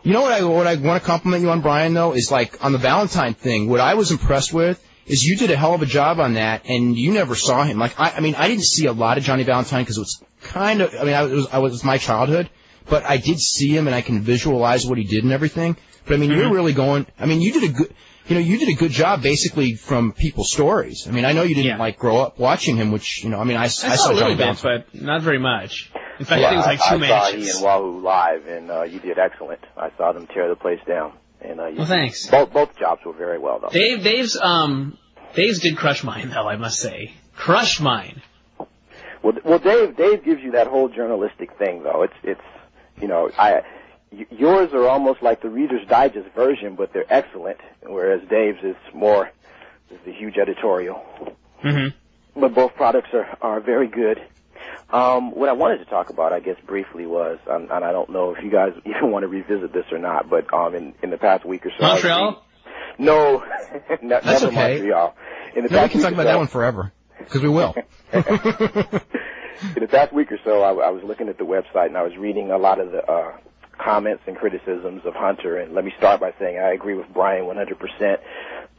You know what I want to compliment you on, Brian, though, is like on the Valentine thing, what I was impressed with is you did a hell of a job on that, and you never saw him. Like, I mean, I didn't see a lot of Johnny Valentine because it was kind of, it was my childhood, but I did see him and I can visualize what he did and everything. But I mean, you're really going, I mean, you did a good job basically from people's stories. I mean, I know you didn't like grow up watching him, which, you know, I mean, I saw a little Johnny bit, Valentine. but not very much. In fact, I think it was like two matches. I saw he and Wahoo live, and you did excellent. I saw them tear the place down. And well, thanks. Both jobs were very well done. Dave's did crush mine, though, I must say. Crushed mine. Well, Dave gives you that whole journalistic thing, though. It's you know, yours are almost like the Reader's Digest version, but they're excellent, whereas Dave's is the huge editorial. Mm-hmm. But both products are very good. What I wanted to talk about, I guess, briefly was, and I don't know if you guys even want to revisit this or not, but in the past week or so... Montreal? No, That's never okay. Montreal. We can talk about that one forever, because we will. In the past week or so, I was looking at the website, and I was reading a lot of the comments and criticisms of Hunter, and let me start by saying I agree with Brian 100%.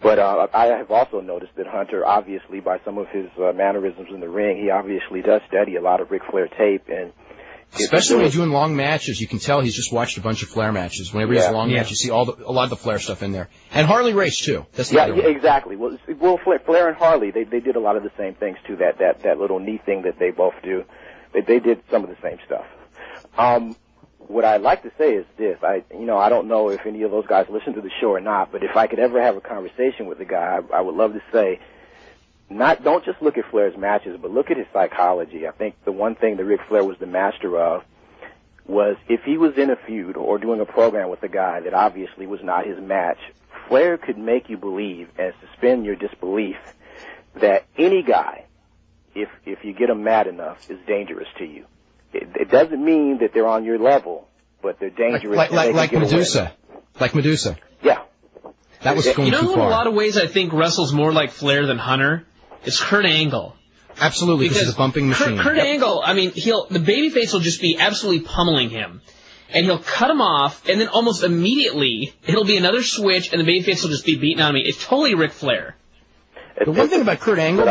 But I have also noticed that Hunter, obviously, by some of his mannerisms in the ring, he obviously does study a lot of Ric Flair tape. And especially when he's doing long matches, you can tell he's just watched a bunch of Flair matches. Whenever he has a long match, you see a lot of the Flair stuff in there. And Harley Race, too. That's the other one. Exactly. Well, Flair and Harley, they did a lot of the same things, too, that little knee thing that they both do. They did some of the same stuff. What I'd like to say is this. I don't know if any of those guys listen to the show or not, but if I could ever have a conversation with the guy, I would love to say, don't just look at Flair's matches, but look at his psychology. I think the one thing that Ric Flair was the master of was if he was in a feud or doing a program with a guy that obviously was not his match, Flair could make you believe and suspend your disbelief that any guy, if you get him mad enough, is dangerous to you. It doesn't mean that they're on your level, but they're dangerous. Like Medusa. Like Medusa. Yeah. That was going too far. You know, in a lot of ways, I think wrestles more like Flair than Hunter. It's Kurt Angle. Absolutely, because he's a bumping machine. Kurt Angle, I mean, the babyface will just be absolutely pummeling him. And he'll cut him off, and then almost immediately, it'll be another switch, and the babyface will just be beating on me. It's totally Ric Flair. The one thing about Kurt Angle,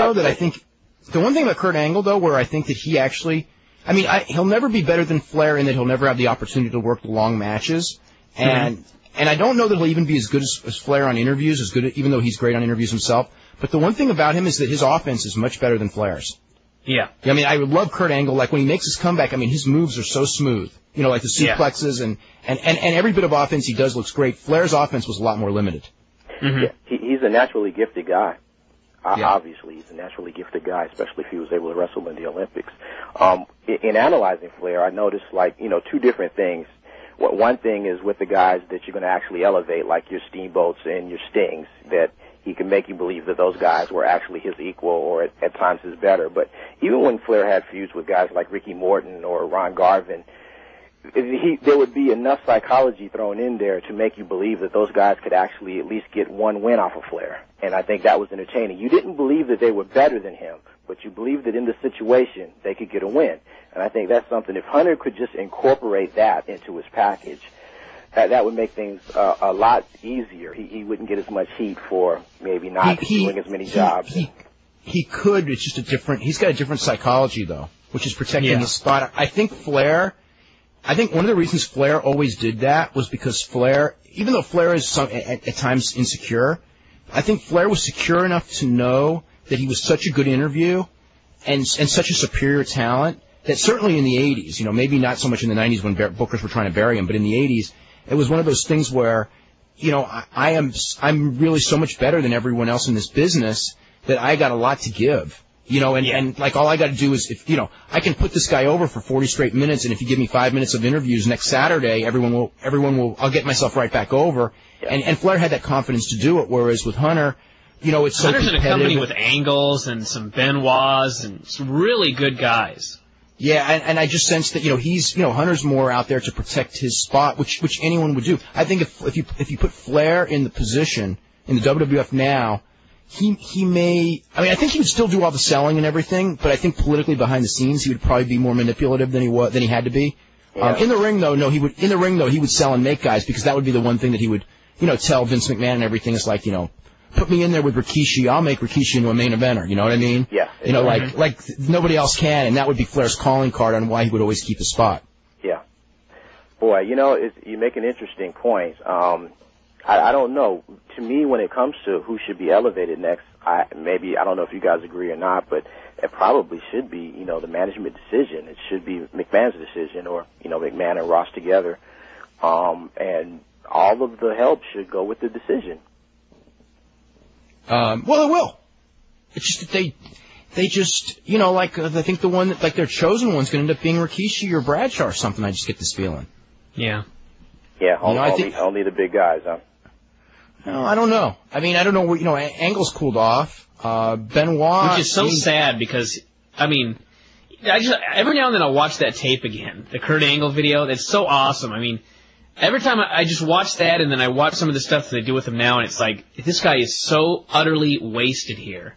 though, where I think that he actually... I mean, he'll never be better than Flair in that he'll never have the opportunity to work the long matches. And I don't know that he'll even be as good as Flair on interviews, even though he's great on interviews himself. But the one thing about him is that his offense is much better than Flair's. Yeah. I mean, I would love Kurt Angle. Like, when he makes his comeback, I mean, his moves are so smooth. You know, like the suplexes and every bit of offense he does looks great. Flair's offense was a lot more limited. Mm-hmm. Yeah, he's a naturally gifted guy. Obviously, he's a naturally gifted guy, especially if he was able to wrestle in the Olympics. In analyzing Flair, I noticed, two different things. One thing is with the guys that you're going to actually elevate, like your Steamboats and your Stings, that he can make you believe that those guys were actually his equal or at times his better. But even when Flair had feuds with guys like Ricky Morton or Ron Garvin, there would be enough psychology thrown in there to make you believe that those guys could actually at least get one win off of Flair. And I think that was entertaining. You didn't believe that they were better than him, but you believed that in the situation they could get a win. And I think that's something, if Hunter could just incorporate that into his package, that would make things a lot easier. He wouldn't get as much heat for maybe not doing as many jobs. He could. It's just he's got a different psychology, though, which is protecting his spot. I think one of the reasons Flair always did that was because Flair, even though Flair is at times insecure, I think Flair was secure enough to know that he was such a good interview and such a superior talent that certainly in the 80s, maybe not so much in the 90s when bookers were trying to bury him, but in the 80s, it was one of those things where, I'm really so much better than everyone else in this business that I got a lot to give. And like all I got to do is, I can put this guy over for 40 straight minutes, and if you give me 5 minutes of interviews next Saturday, everyone will, I'll get myself right back over. Yeah. And Flair had that confidence to do it, whereas with Hunter, it's so Hunter's competitive. in a company with Angles and some Benoits and some really good guys. Yeah, and I just sense that, Hunter's more out there to protect his spot, which anyone would do. I think if you put Flair in the position in the WWF now, he may, I think he would still do all the selling and everything, but I think politically behind the scenes he would probably be more manipulative than he had to be. Yeah. In the ring though, he would sell and make guys, because that would be the one thing that he would, tell Vince McMahon and everything. Is like, put me in there with Rikishi, I'll make Rikishi into a main eventer, you know what I mean? Yeah. Like nobody else can, and that would be Flair's calling card on why he would always keep his spot. Yeah. Boy, you make an interesting point. I don't know. To me, when it comes to who should be elevated next, I don't know if you guys agree or not, but it probably should be, the management decision. It should be McMahon's decision, or, McMahon and Ross together. And all of the help should go with the decision. Well, it will. It's just that they just, I think the one that, their chosen one's going to end up being Rikishi or Bradshaw or something. I just get this feeling. Yeah. Yeah, only the big guys, huh? No, I don't know. I don't know where, Angle's cooled off. Benoit. Which is so sad because, every now and then I'll watch that tape again, the Kurt Angle video. That's so awesome. Every time I just watch that, and then I watch some of the stuff that they do with him now, and it's like, this guy is so utterly wasted here.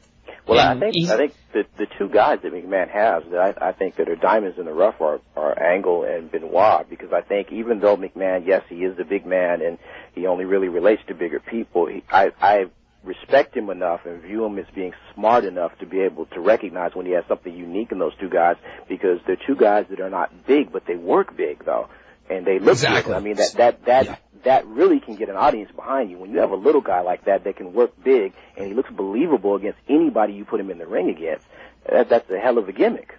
Well, I think the two guys that McMahon has that I think that are diamonds in the rough are Angle and Benoit, because I think even though McMahon, yes, he is the big man and he only really relates to bigger people, I respect him enough and view him as being smart enough to be able to recognize when he has something unique in those two guys, because they're two guys that are not big, but they work big, though. And they look exactly. Good. That really can get an audience behind you. When you have a little guy like that can work big and he looks believable against anybody you put him in the ring against, that's a hell of a gimmick.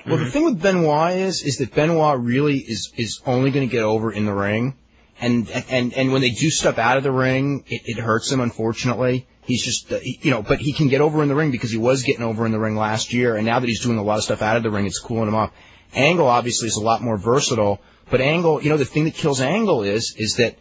Well, the thing with Benoit is that Benoit really is only going to get over in the ring, and when they do stuff out of the ring, it hurts him, unfortunately. He's just, but he can get over in the ring because he was getting over in the ring last year, and now that he's doing a lot of stuff out of the ring, it's cooling him off. Angle obviously is a lot more versatile. But Angle, the thing that kills Angle is that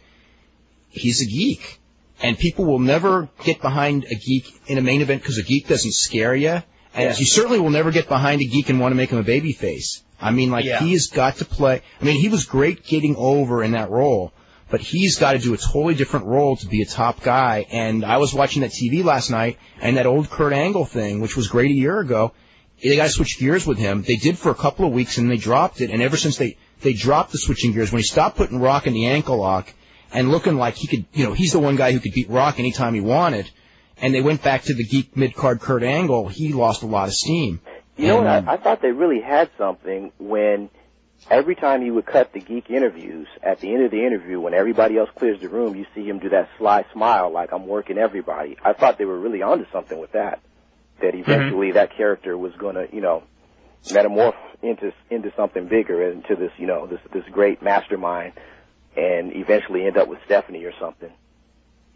he's a geek. And people will never get behind a geek in a main event because a geek doesn't scare you. And you certainly will never get behind a geek and want to make him a babyface. He has got to play. He was great getting over in that role, but he's got to do a totally different role to be a top guy. And I was watching that TV last night, and that old Kurt Angle thing, which was great a year ago, they got to switch gears with him. They did for a couple of weeks, and they dropped it. And ever since they dropped the switching gears, when he stopped putting Rock in the ankle lock and looking like he could, he's the one guy who could beat Rock anytime he wanted, and they went back to the geek mid-card Kurt Angle, he lost a lot of steam. I thought they really had something when every time he would cut the geek interviews, at the end of the interview, when everybody else clears the room, you see him do that sly smile like, I'm working everybody. I thought they were really onto something with that eventually that character was going to, metamorph into something bigger, into this, this great mastermind, and eventually end up with Stephanie or something.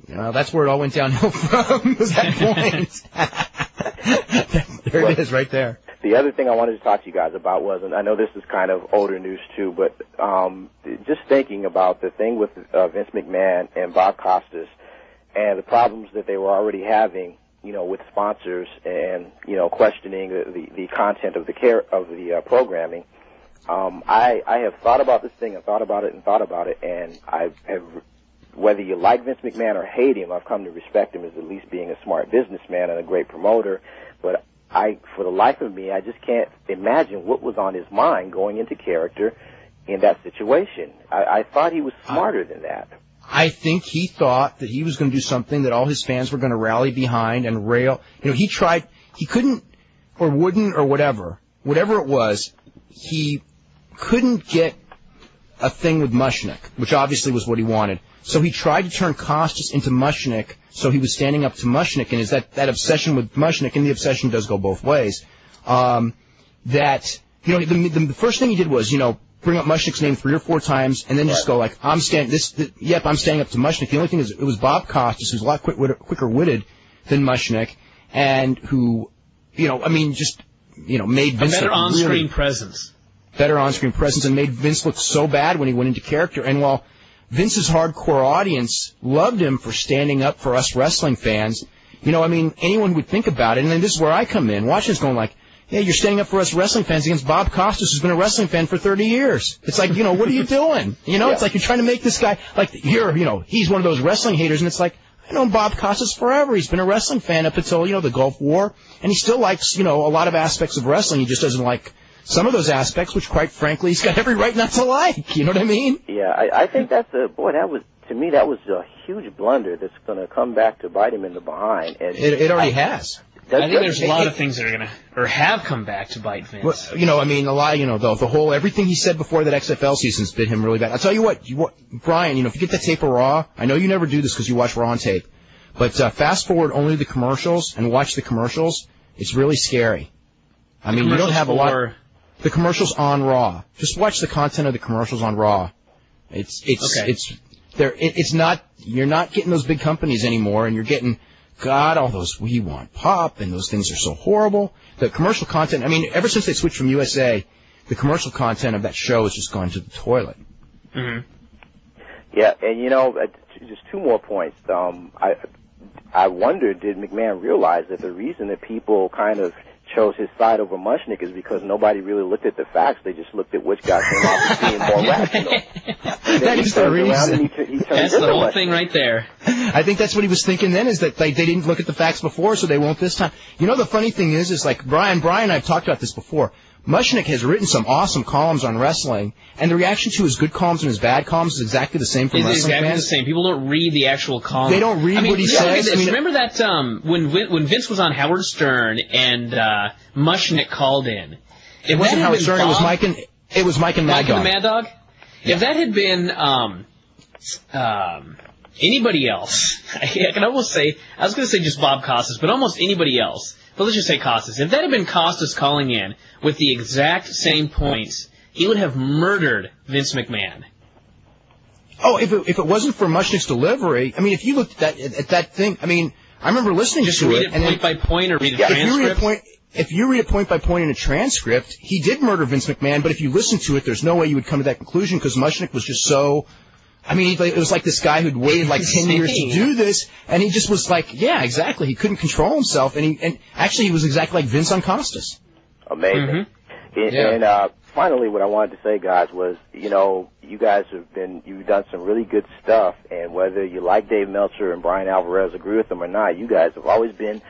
That's where it all went downhill from, was that point. There it is, right there. The other thing I wanted to talk to you guys about was, and I know this is kind of older news too, but just thinking about the thing with Vince McMahon and Bob Costas and the problems that they were already having, with sponsors and, questioning the content of the programming. I have thought about this thing and thought about it, and I have, whether you like Vince McMahon or hate him, I've come to respect him as at least being a smart businessman and a great promoter. But for the life of me, I just can't imagine what was on his mind going into character in that situation. I thought he was smarter than that. I think he thought that he was going to do something that all his fans were going to rally behind and rail. You know, he couldn't or wouldn't or whatever it was, he couldn't get a thing with Mushnick, which obviously was what he wanted. So he tried to turn Costas into Mushnick, so he was standing up to Mushnick, and is that obsession with Mushnick, and the obsession does go both ways, that, you know, the first thing he did was, you know, bring up Mushnick's name 3 or 4 times, and then just go like, I'm standing up to Mushnick. The only thing is, it was Bob Costas, who's a lot quicker-witted than Mushnick, and who, you know, I mean, just, you know, made Vince a better on-screen really presence. Better on-screen presence, and made Vince look so bad when he went into character. And while Vince's hardcore audience loved him for standing up for us wrestling fans, you know, I mean, anyone who would think about it, and then this is where I come in, watching this going like, yeah, you're standing up for us wrestling fans against Bob Costas, who's been a wrestling fan for 30 years. It's like, you know, what are you doing? You know, It's like you're trying to make this guy, like, here, you know, he's one of those wrestling haters, and it's like, I've known Bob Costas forever. He's been a wrestling fan up until, you know, the Gulf War, and he still likes, you know, a lot of aspects of wrestling. He just doesn't like some of those aspects, which, quite frankly, he's got every right not to like. You know what I mean? Yeah, I think that's that was, to me, that was a huge blunder that's going to come back to bite him in the behind. And it already has. I think there's a lot of things that are going to, or have come back to bite Vince. Well, you know, I mean, a lot, you know, the whole, everything he said before that XFL season's bit him really bad. I'll tell you what, Brian, you know, if you get that tape of Raw, I know you never do this because you watch Raw on tape, but fast forward only the commercials and watch the commercials. It's really scary. I mean, you don't have a lot. The commercials on Raw. Just watch the content of the commercials on Raw. It's not, you're not getting those big companies anymore, and you're getting, God, all those We Want Pop, and those things are so horrible. The commercial content, I mean, ever since they switched from USA, the commercial content of that show has just gone to the toilet. Mm-hmm. Yeah, and you know, just 2 more points. I wonder, did McMahon realize that the reason that people kind of chose his side over Mushnick is because nobody really looked at the facts. They just looked at which guy came off as being more rational. That is the reason. That's the whole thing right there. I think that's what he was thinking then, is that they didn't look at the facts before, so they won't this time. You know, the funny thing is like Brian, I've talked about this before. Mushnick has written some awesome columns on wrestling, and the reaction to his good columns and his bad columns is exactly the same from wrestling fans. It's exactly the same. People don't read the actual column. They don't read what he says. I mean, remember that when Vince was on Howard Stern and Mushnick called in? It wasn't Howard Stern. It was Mike and Mad Dog. Mike and the Mad Dog? Yeah. If that had been anybody else, I can almost say, I was going to say just Bob Costas, but almost anybody else. But let's just say Costas. If that had been Costas calling in with the exact same points, he would have murdered Vince McMahon. Oh, if it wasn't for Mushnick's delivery, I mean, if you looked at that thing, I mean, I remember listening just to read it point by point or read a transcript. If you read it point by point in a transcript, he did murder Vince McMahon, but if you listen to it, there's no way you would come to that conclusion because Mushnick was just so... I mean, it was like this guy who'd waited like 10 years to do this, and he just was like, yeah, exactly. He couldn't control himself, and actually he was exactly like Vince on Costas. Amazing. Mm-hmm. And finally, what I wanted to say, guys, was, you know, you guys you've done some really good stuff, and whether you like Dave Meltzer and Brian Alvarez, agree with them or not, you guys have always been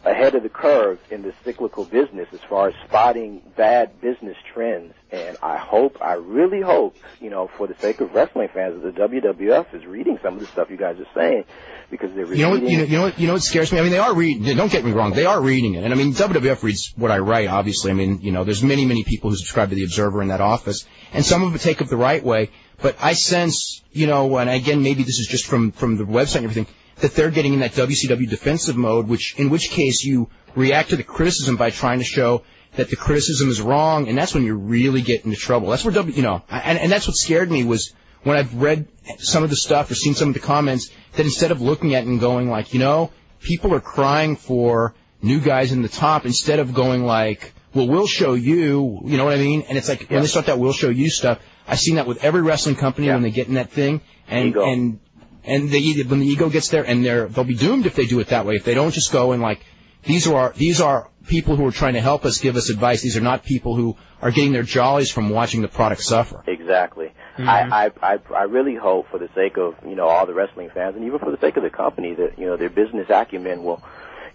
ahead of the curve in the cyclical business as far as spotting bad business trends. And I really hope, you know, for the sake of wrestling fans, that the WWF is reading some of the stuff you guys are saying, because they're reading. You know what scares me? I mean, they are reading. Don't get me wrong, they are reading it. And I mean, WWF reads what I write, obviously. I mean, you know, there's many people who subscribe to the Observer in that office, and some of it take it the right way. But I sense, you know, and again, maybe this is just from the website and everything, that they're getting in that WCW defensive mode, in which case you react to the criticism by trying to show that the criticism is wrong, and that's when you really get into trouble. That's where and that's what scared me, was when I've read some of the stuff or seen some of the comments, that instead of looking at it and going like, you know, people are crying for new guys in the top, instead of going like, well, we'll show you, you know what I mean? And it's like, when they start that we'll show you stuff, I've seen that with every wrestling company when they get in that thing, and when the ego gets there, and they'll be doomed if they do it that way. If they don't just go and like These are people who are trying to help us, give us advice. These are not people who are getting their jollies from watching the product suffer. Exactly. Mm-hmm. I really hope, for the sake of all the wrestling fans, and even for the sake of the company, that their business acumen will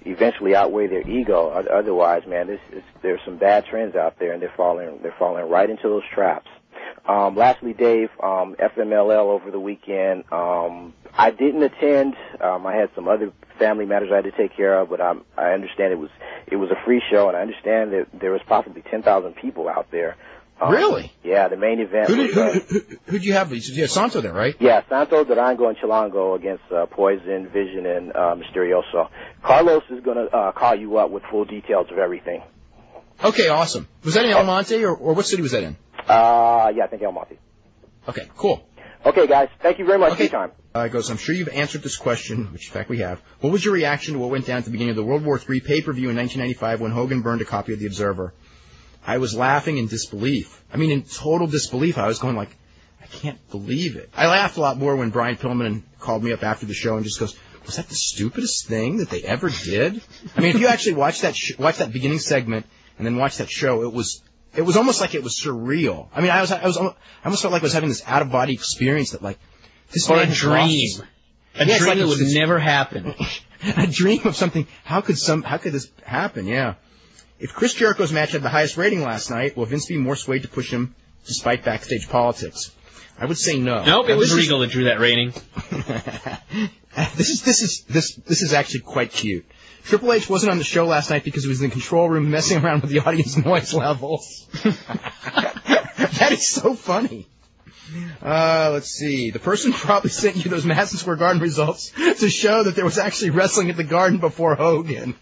eventually outweigh their ego. Otherwise, man, there's some bad trends out there, and they're falling right into those traps. Lastly, Dave, FMLL over the weekend. I didn't attend. I had some other family matters I had to take care of, but I understand it was a free show, and I understand that there was possibly 10,000 people out there. Really? Yeah, the main event. Who'd you have? You had Santo there, right? Yeah, Santo, Durango, and Chilango against Poison, Vision, and Mysterioso. Carlos is going to call you up with full details of everything. Okay, awesome. Was that in El Monte, or what city was that in? Yeah, I think El Monte. Okay, cool. Okay, guys, thank you very much for your time. Goes, I'm sure you've answered this question, which in fact we have. What was your reaction to what went down at the beginning of the World War III pay-per-view in 1995 when Hogan burned a copy of The Observer? I was laughing in disbelief. I mean, in total disbelief. I was going like, I can't believe it. I laughed a lot more when Brian Pillman called me up after the show and just goes, was that the stupidest thing that they ever did? I mean, if you actually watch watch that beginning segment and then watch that show, it was almost like it was surreal. I mean, I almost felt like I was having this out-of-body experience that, like, this or man a dream. A dream like that would never happen. A dream of something. How could this happen? Yeah. If Chris Jericho's match had the highest rating last night, will Vince be more swayed to push him despite backstage politics? I would say no. Nope, it was Regal that drew that rating. This is actually quite cute. Triple H wasn't on the show last night because he was in the control room messing around with the audience noise levels. That is so funny. Let's see. The person probably sent you those Madison Square Garden results to show that there was actually wrestling at the Garden before Hogan.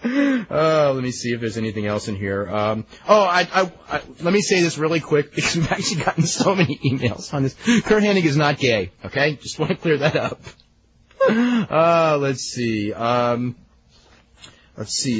Let me see if there's anything else in here. Let me say this really quick because we've actually gotten so many emails on this. Kurt Hennig is not gay. Okay, just want to clear that up. Let's see.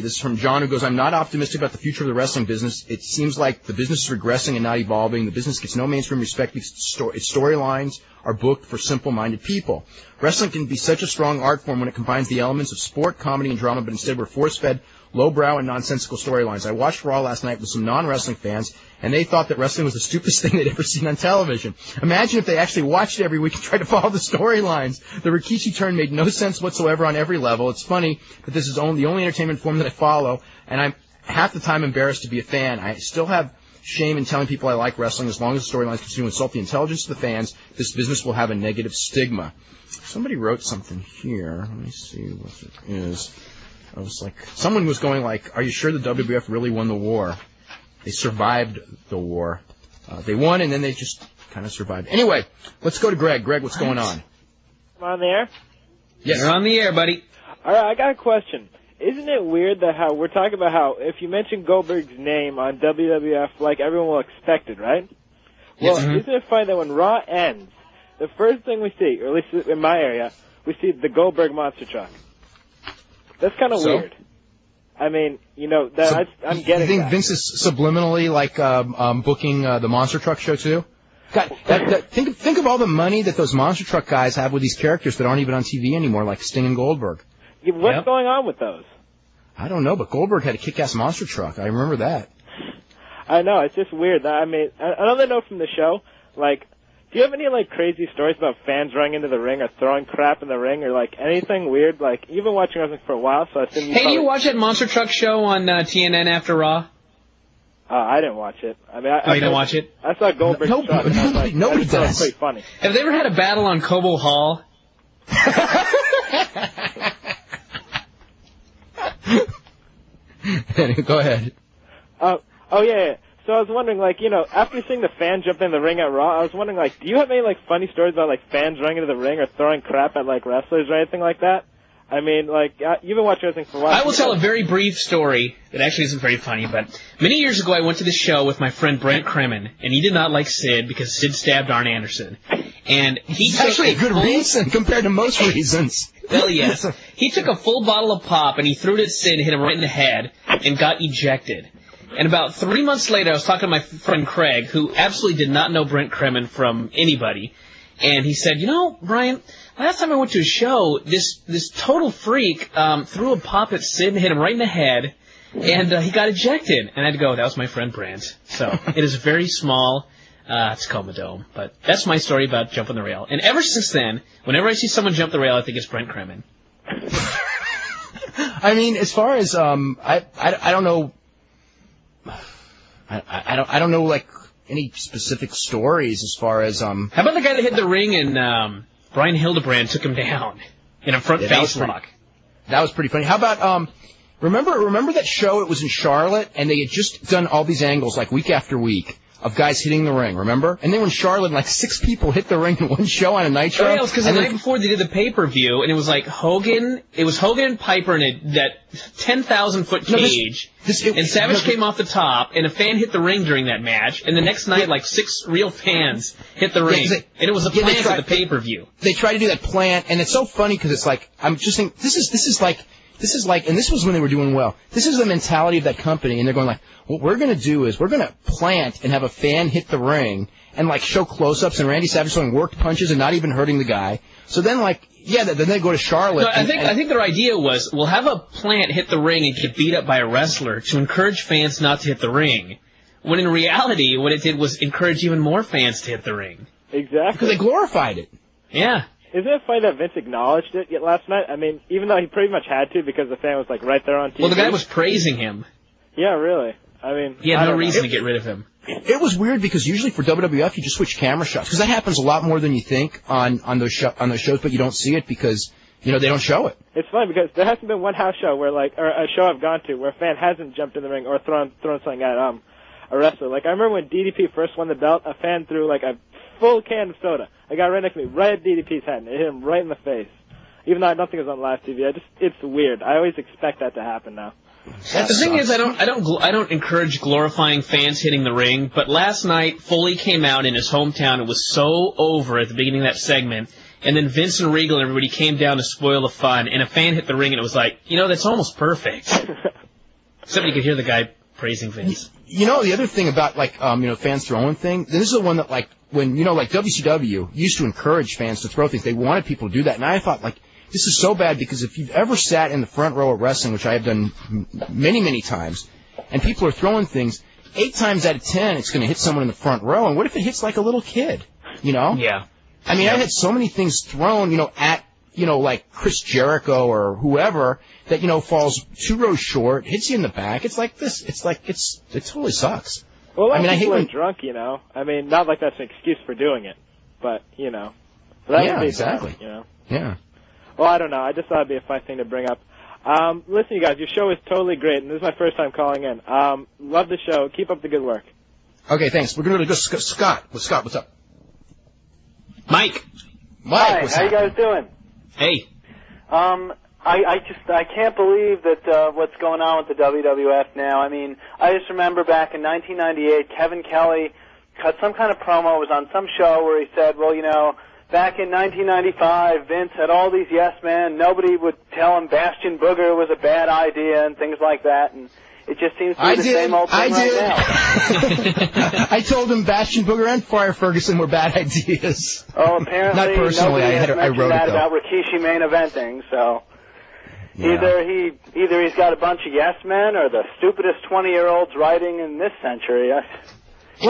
This is from John, who goes, I'm not optimistic about the future of the wrestling business. It seems like the business is regressing and not evolving. The business gets no mainstream respect because its storylines are booked for simple-minded people. Wrestling can be such a strong art form when it combines the elements of sport, comedy, and drama, but instead we're force-fed, lowbrow, and nonsensical storylines. I watched Raw last night with some non-wrestling fans, and they thought that wrestling was the stupidest thing they'd ever seen on television. Imagine if they actually watched it every week and tried to follow the storylines. The Rikishi turn made no sense whatsoever on every level. It's funny that this is the only entertainment form that I follow, and I'm half the time embarrassed to be a fan. I still have shame in telling people I like wrestling. As long as the storylines continue to insult the intelligence of the fans, this business will have a negative stigma. Somebody wrote something here. Let me see what it is. I was like, someone was going like, are you sure the WWF really won the war? They survived the war. They won, and then they just kind of survived. Anyway, let's go to Greg. Greg, what's going on? Am I on the air? Yes. You're on the air, buddy. All right, I got a question. Isn't it weird that how we're talking about how if you mention Goldberg's name on WWF, like everyone will expect it, right? Well, isn't it funny that when Raw ends, the first thing we see, or at least in my area, we see the Goldberg monster truck. That's kind of weird. I mean, I'm getting. You think Vince is subliminally like booking the monster truck show too? God, think of all the money that those monster truck guys have with these characters that aren't even on TV anymore, like Sting and Goldberg. What's going on with those? I don't know, but Goldberg had a kick-ass monster truck. I remember that. I know, it's just weird. I mean, another note from the show, like, do you have any, like, crazy stories about fans running into the ring or throwing crap in the ring or, like, anything weird? Like, you've been watching wrestling for a while, so I assume you do you watch that monster truck show on TNN after Raw? I didn't watch it. I mean, you didn't watch it? I saw Goldberg. Nobody does. That was pretty funny. Have they ever had a battle on Cobo Hall? Go ahead. Yeah. So I was wondering, like, after seeing the fan jump in the ring at Raw, I was wondering, like, do you have any, like, funny stories about, like, fans running into the ring or throwing crap at, like, wrestlers or anything like that? I mean, like, you've been watching wrestling for a while. I will tell a very brief story that actually isn't very funny, but many years ago I went to this show with my friend Brent Kremen, and he did not like Sid because Sid stabbed Arn Anderson. And he took actually a good reason compared to most reasons. Well, yes. He took a full bottle of pop and he threw it at Sid and hit him right in the head and got ejected. And about 3 months later, I was talking to my friend Craig, who absolutely did not know Brent Kremen from anybody, and he said, Brian, last time I went to a show, this total freak threw a pop at Sid and hit him right in the head, and he got ejected. And I had to go, that was my friend Brent. So it is a very small Tacoma Dome. But that's my story about jumping the rail. And ever since then, whenever I see someone jump the rail, I think it's Brent Kremen. I mean, as far as I don't know, I don't know like any specific stories as far as How about the guy that hit the ring and Brian Hildebrand took him down in a front face lock? That was pretty funny. How about remember that show? It was in Charlotte, and they had just done all these angles like week after week of guys hitting the ring, remember? And then when Charlotte, like 6 people hit the ring in one show on a Nitro. Oh, yeah, it was because the night before they did the pay-per-view, and it was like Hogan and Piper in that 10,000-foot cage, and Savage came off the top, and a fan hit the ring during that match, and the next night, like 6 real fans hit the ring, and it was a plant for the pay-per-view. They tried to do that plant, and it's so funny because it's like, I'm just saying, this is like, and this was when they were doing well. This is the mentality of that company, and they're going like, what we're going to do is we're going to plant and have a fan hit the ring and like show close-ups and Randy Savage throwing worked punches and not even hurting the guy. So then like, yeah, then they go to Charlotte. No, I think their idea was we'll have a plant hit the ring and get beat up by a wrestler to encourage fans not to hit the ring. When in reality, what it did was encourage even more fans to hit the ring. Exactly. Because they glorified it. Yeah. Isn't it funny that Vince acknowledged it yet last night? I mean, even though he pretty much had to because the fan was like right there on TV. Well, the guy was praising him. Yeah, really. I mean, he had no reason to get rid of him. It was weird because usually for WWF you just switch camera shots because that happens a lot more than you think on those shows, but you don't see it because they don't show it. It's funny because there hasn't been one house show where or a show I've gone to where a fan hasn't jumped in the ring or thrown something at a wrestler. Like I remember when DDP first won the belt, a fan threw like a full can of soda. A guy right next to me, right at DDP's head, and it hit him right in the face. Even though I don't think it was on live TV, it's weird. I always expect that to happen now. The thing is, I don't encourage glorifying fans hitting the ring. But last night, Foley came out in his hometown. It was so over at the beginning of that segment, and then Vincent Regal and everybody came down to spoil the fun. And a fan hit the ring, and it was like, that's almost perfect. Except you could hear the guy praising Vince. The other thing about fans throwing things. This is the one that when WCW used to encourage fans to throw things. They wanted people to do that, and I thought this is so bad because if you've ever sat in the front row of wrestling, which I have done many, many times, and people are throwing things, 8 times out of 10 it's going to hit someone in the front row, and what if it hits like a little kid, Yeah. I mean, I had so many things thrown, at, like Chris Jericho or whoever that, falls 2 rows short, hits you in the back. It's like this. It totally sucks. Well, I hate when drunk, I mean, not like that's an excuse for doing it, but, that would be exactly. Bad, Yeah. Well, I don't know. I just thought it'd be a fun thing to bring up. Listen, you guys, your show is totally great, and this is my first time calling in. Love the show. Keep up the good work. Okay, thanks. We're going to go to Scott. Scott, what's up? Mike. Hi, what's how you guys doing? Hey. I can't believe that what's going on with the WWF now. I mean, I just remember back in 1998, Kevin Kelly cut some kind of promo. It was on some show where he said, well, back in 1995, Vince had all these yes men. Nobody would tell him Bastion Booger was a bad idea and things like that. And it just seems to be the same old thing right now. I told him Bastion Booger and Friar Ferguson were bad ideas. Oh, apparently not personally. I wrote that it though. About Rikishi main eventing. So yeah. either he's got a bunch of yes men or the stupidest 20-year-olds writing in this century. I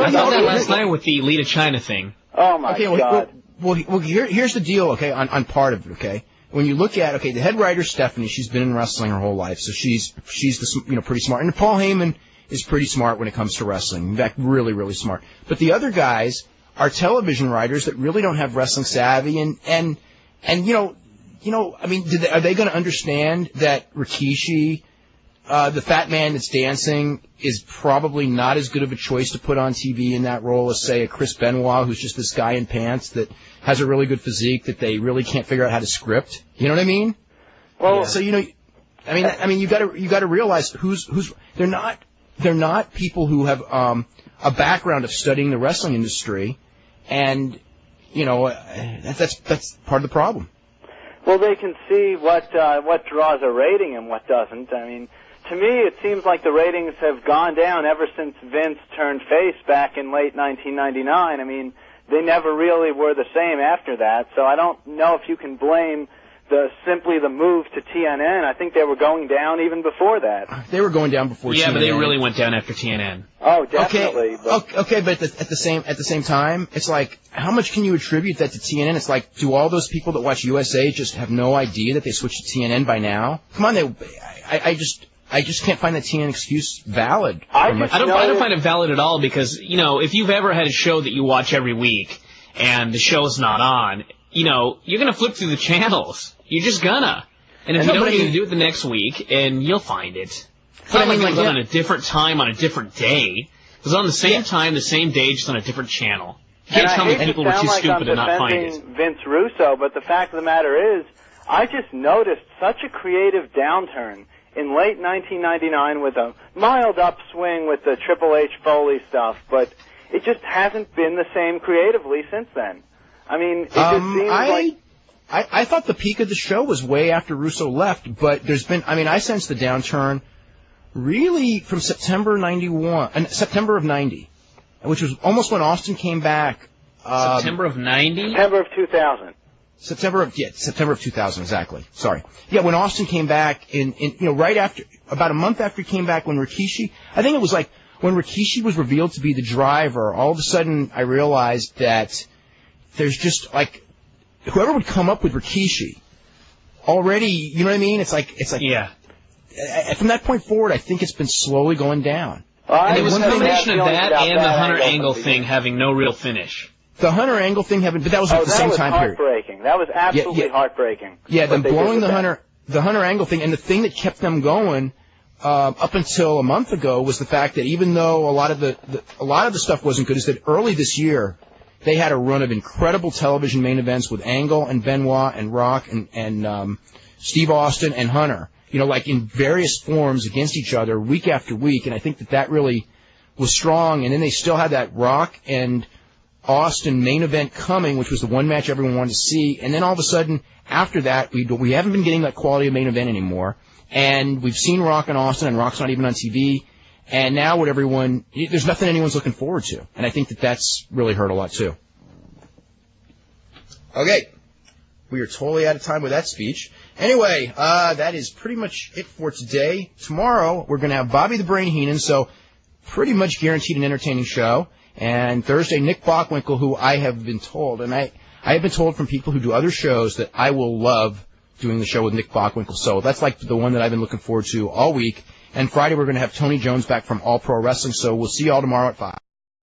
thought that last night with the Lita China thing. Oh my God. Well, here's the deal, okay, on part of it, okay? When you look at, the head writer, Stephanie, she's been in wrestling her whole life, so she's pretty smart. And Paul Heyman is pretty smart when it comes to wrestling. In fact, really, really smart. But the other guys are television writers that really don't have wrestling savvy, and I mean, are they going to understand that Rikishi, the fat man that's dancing, is probably not as good of a choice to put on TV in that role as, say, a Chris Benoit, who's just this guy in pants that has a really good physique that they really can't figure out how to script. You know what I mean? Well, so you got to realize they're not people who have a background of studying the wrestling industry, and that's part of the problem. Well, they can see what draws a rating and what doesn't. I mean, to me, it seems like the ratings have gone down ever since Vince turned face back in late 1999. I mean, they never really were the same after that. So I don't know if you can blame simply the move to TNN. I think they were going down even before that. They were going down before TNN. Yeah, but they really went down after TNN. Oh, definitely. Okay, but at the same time, it's like, how much can you attribute that to TNN? It's like, do all those people that watch USA just have no idea that they switched to TNN by now? Come on, I just can't find that TNN excuse valid. I don't find it valid at all because, if you've ever had a show that you watch every week and the show's not on, you're going to flip through the channels. You're just gonna. And if you don't need to do it the next week, and you'll find it. It's not like it was on a different time on a different day. It was on the same time, the same day, just on a different channel. You can't tell me people were too stupid to not find it. Vince Russo, but the fact of the matter is, I just noticed such a creative downturn in late 1999 with a mild upswing with the Triple H Foley stuff, but it just hasn't been the same creatively since then. I mean, it just seems like... I thought the peak of the show was way after Russo left, but I sensed the downturn really from September of 90, which was almost when Austin came back. September of 90? September of 2000. September of 2000, exactly. Sorry. Yeah, when Austin came back right after, about a month after he came back when Rikishi, I think it was like when Rikishi was revealed to be the driver, all of a sudden I realized that there's just like, whoever would come up with Rikishi already, you know what I mean? It's like, yeah. From that point forward, I think it's been slowly going down. And it was a combination of that and the Hunter Angle thing having no real finish. The Hunter Angle thing but that was at the same time period. That was absolutely heartbreaking. Yeah, them blowing the Hunter Angle thing, and the thing that kept them going up until a month ago was the fact that even though a lot of the stuff wasn't good, is that early this year they had a run of incredible television main events with Angle and Benoit and Rock and Steve Austin and Hunter, like in various forms against each other week after week, and I think that really was strong. And then they still had that Rock and Austin main event coming, which was the one match everyone wanted to see. And then all of a sudden, after that, we haven't been getting that quality of main event anymore. And we've seen Rock and Austin, and Rock's not even on TV. And now there's nothing anyone's looking forward to. And I think that's really hurt a lot, too. Okay. We are totally out of time with that speech. Anyway, that is pretty much it for today. Tomorrow, we're going to have Bobby the Brain Heenan, so pretty much guaranteed an entertaining show. And Thursday, Nick Bockwinkel, who I have been told, and I have been told from people who do other shows that I will love doing the show with Nick Bockwinkel. So that's like the one that I've been looking forward to all week. And Friday, we're going to have Tony Jones back from All Pro Wrestling. So we'll see you all tomorrow at 5.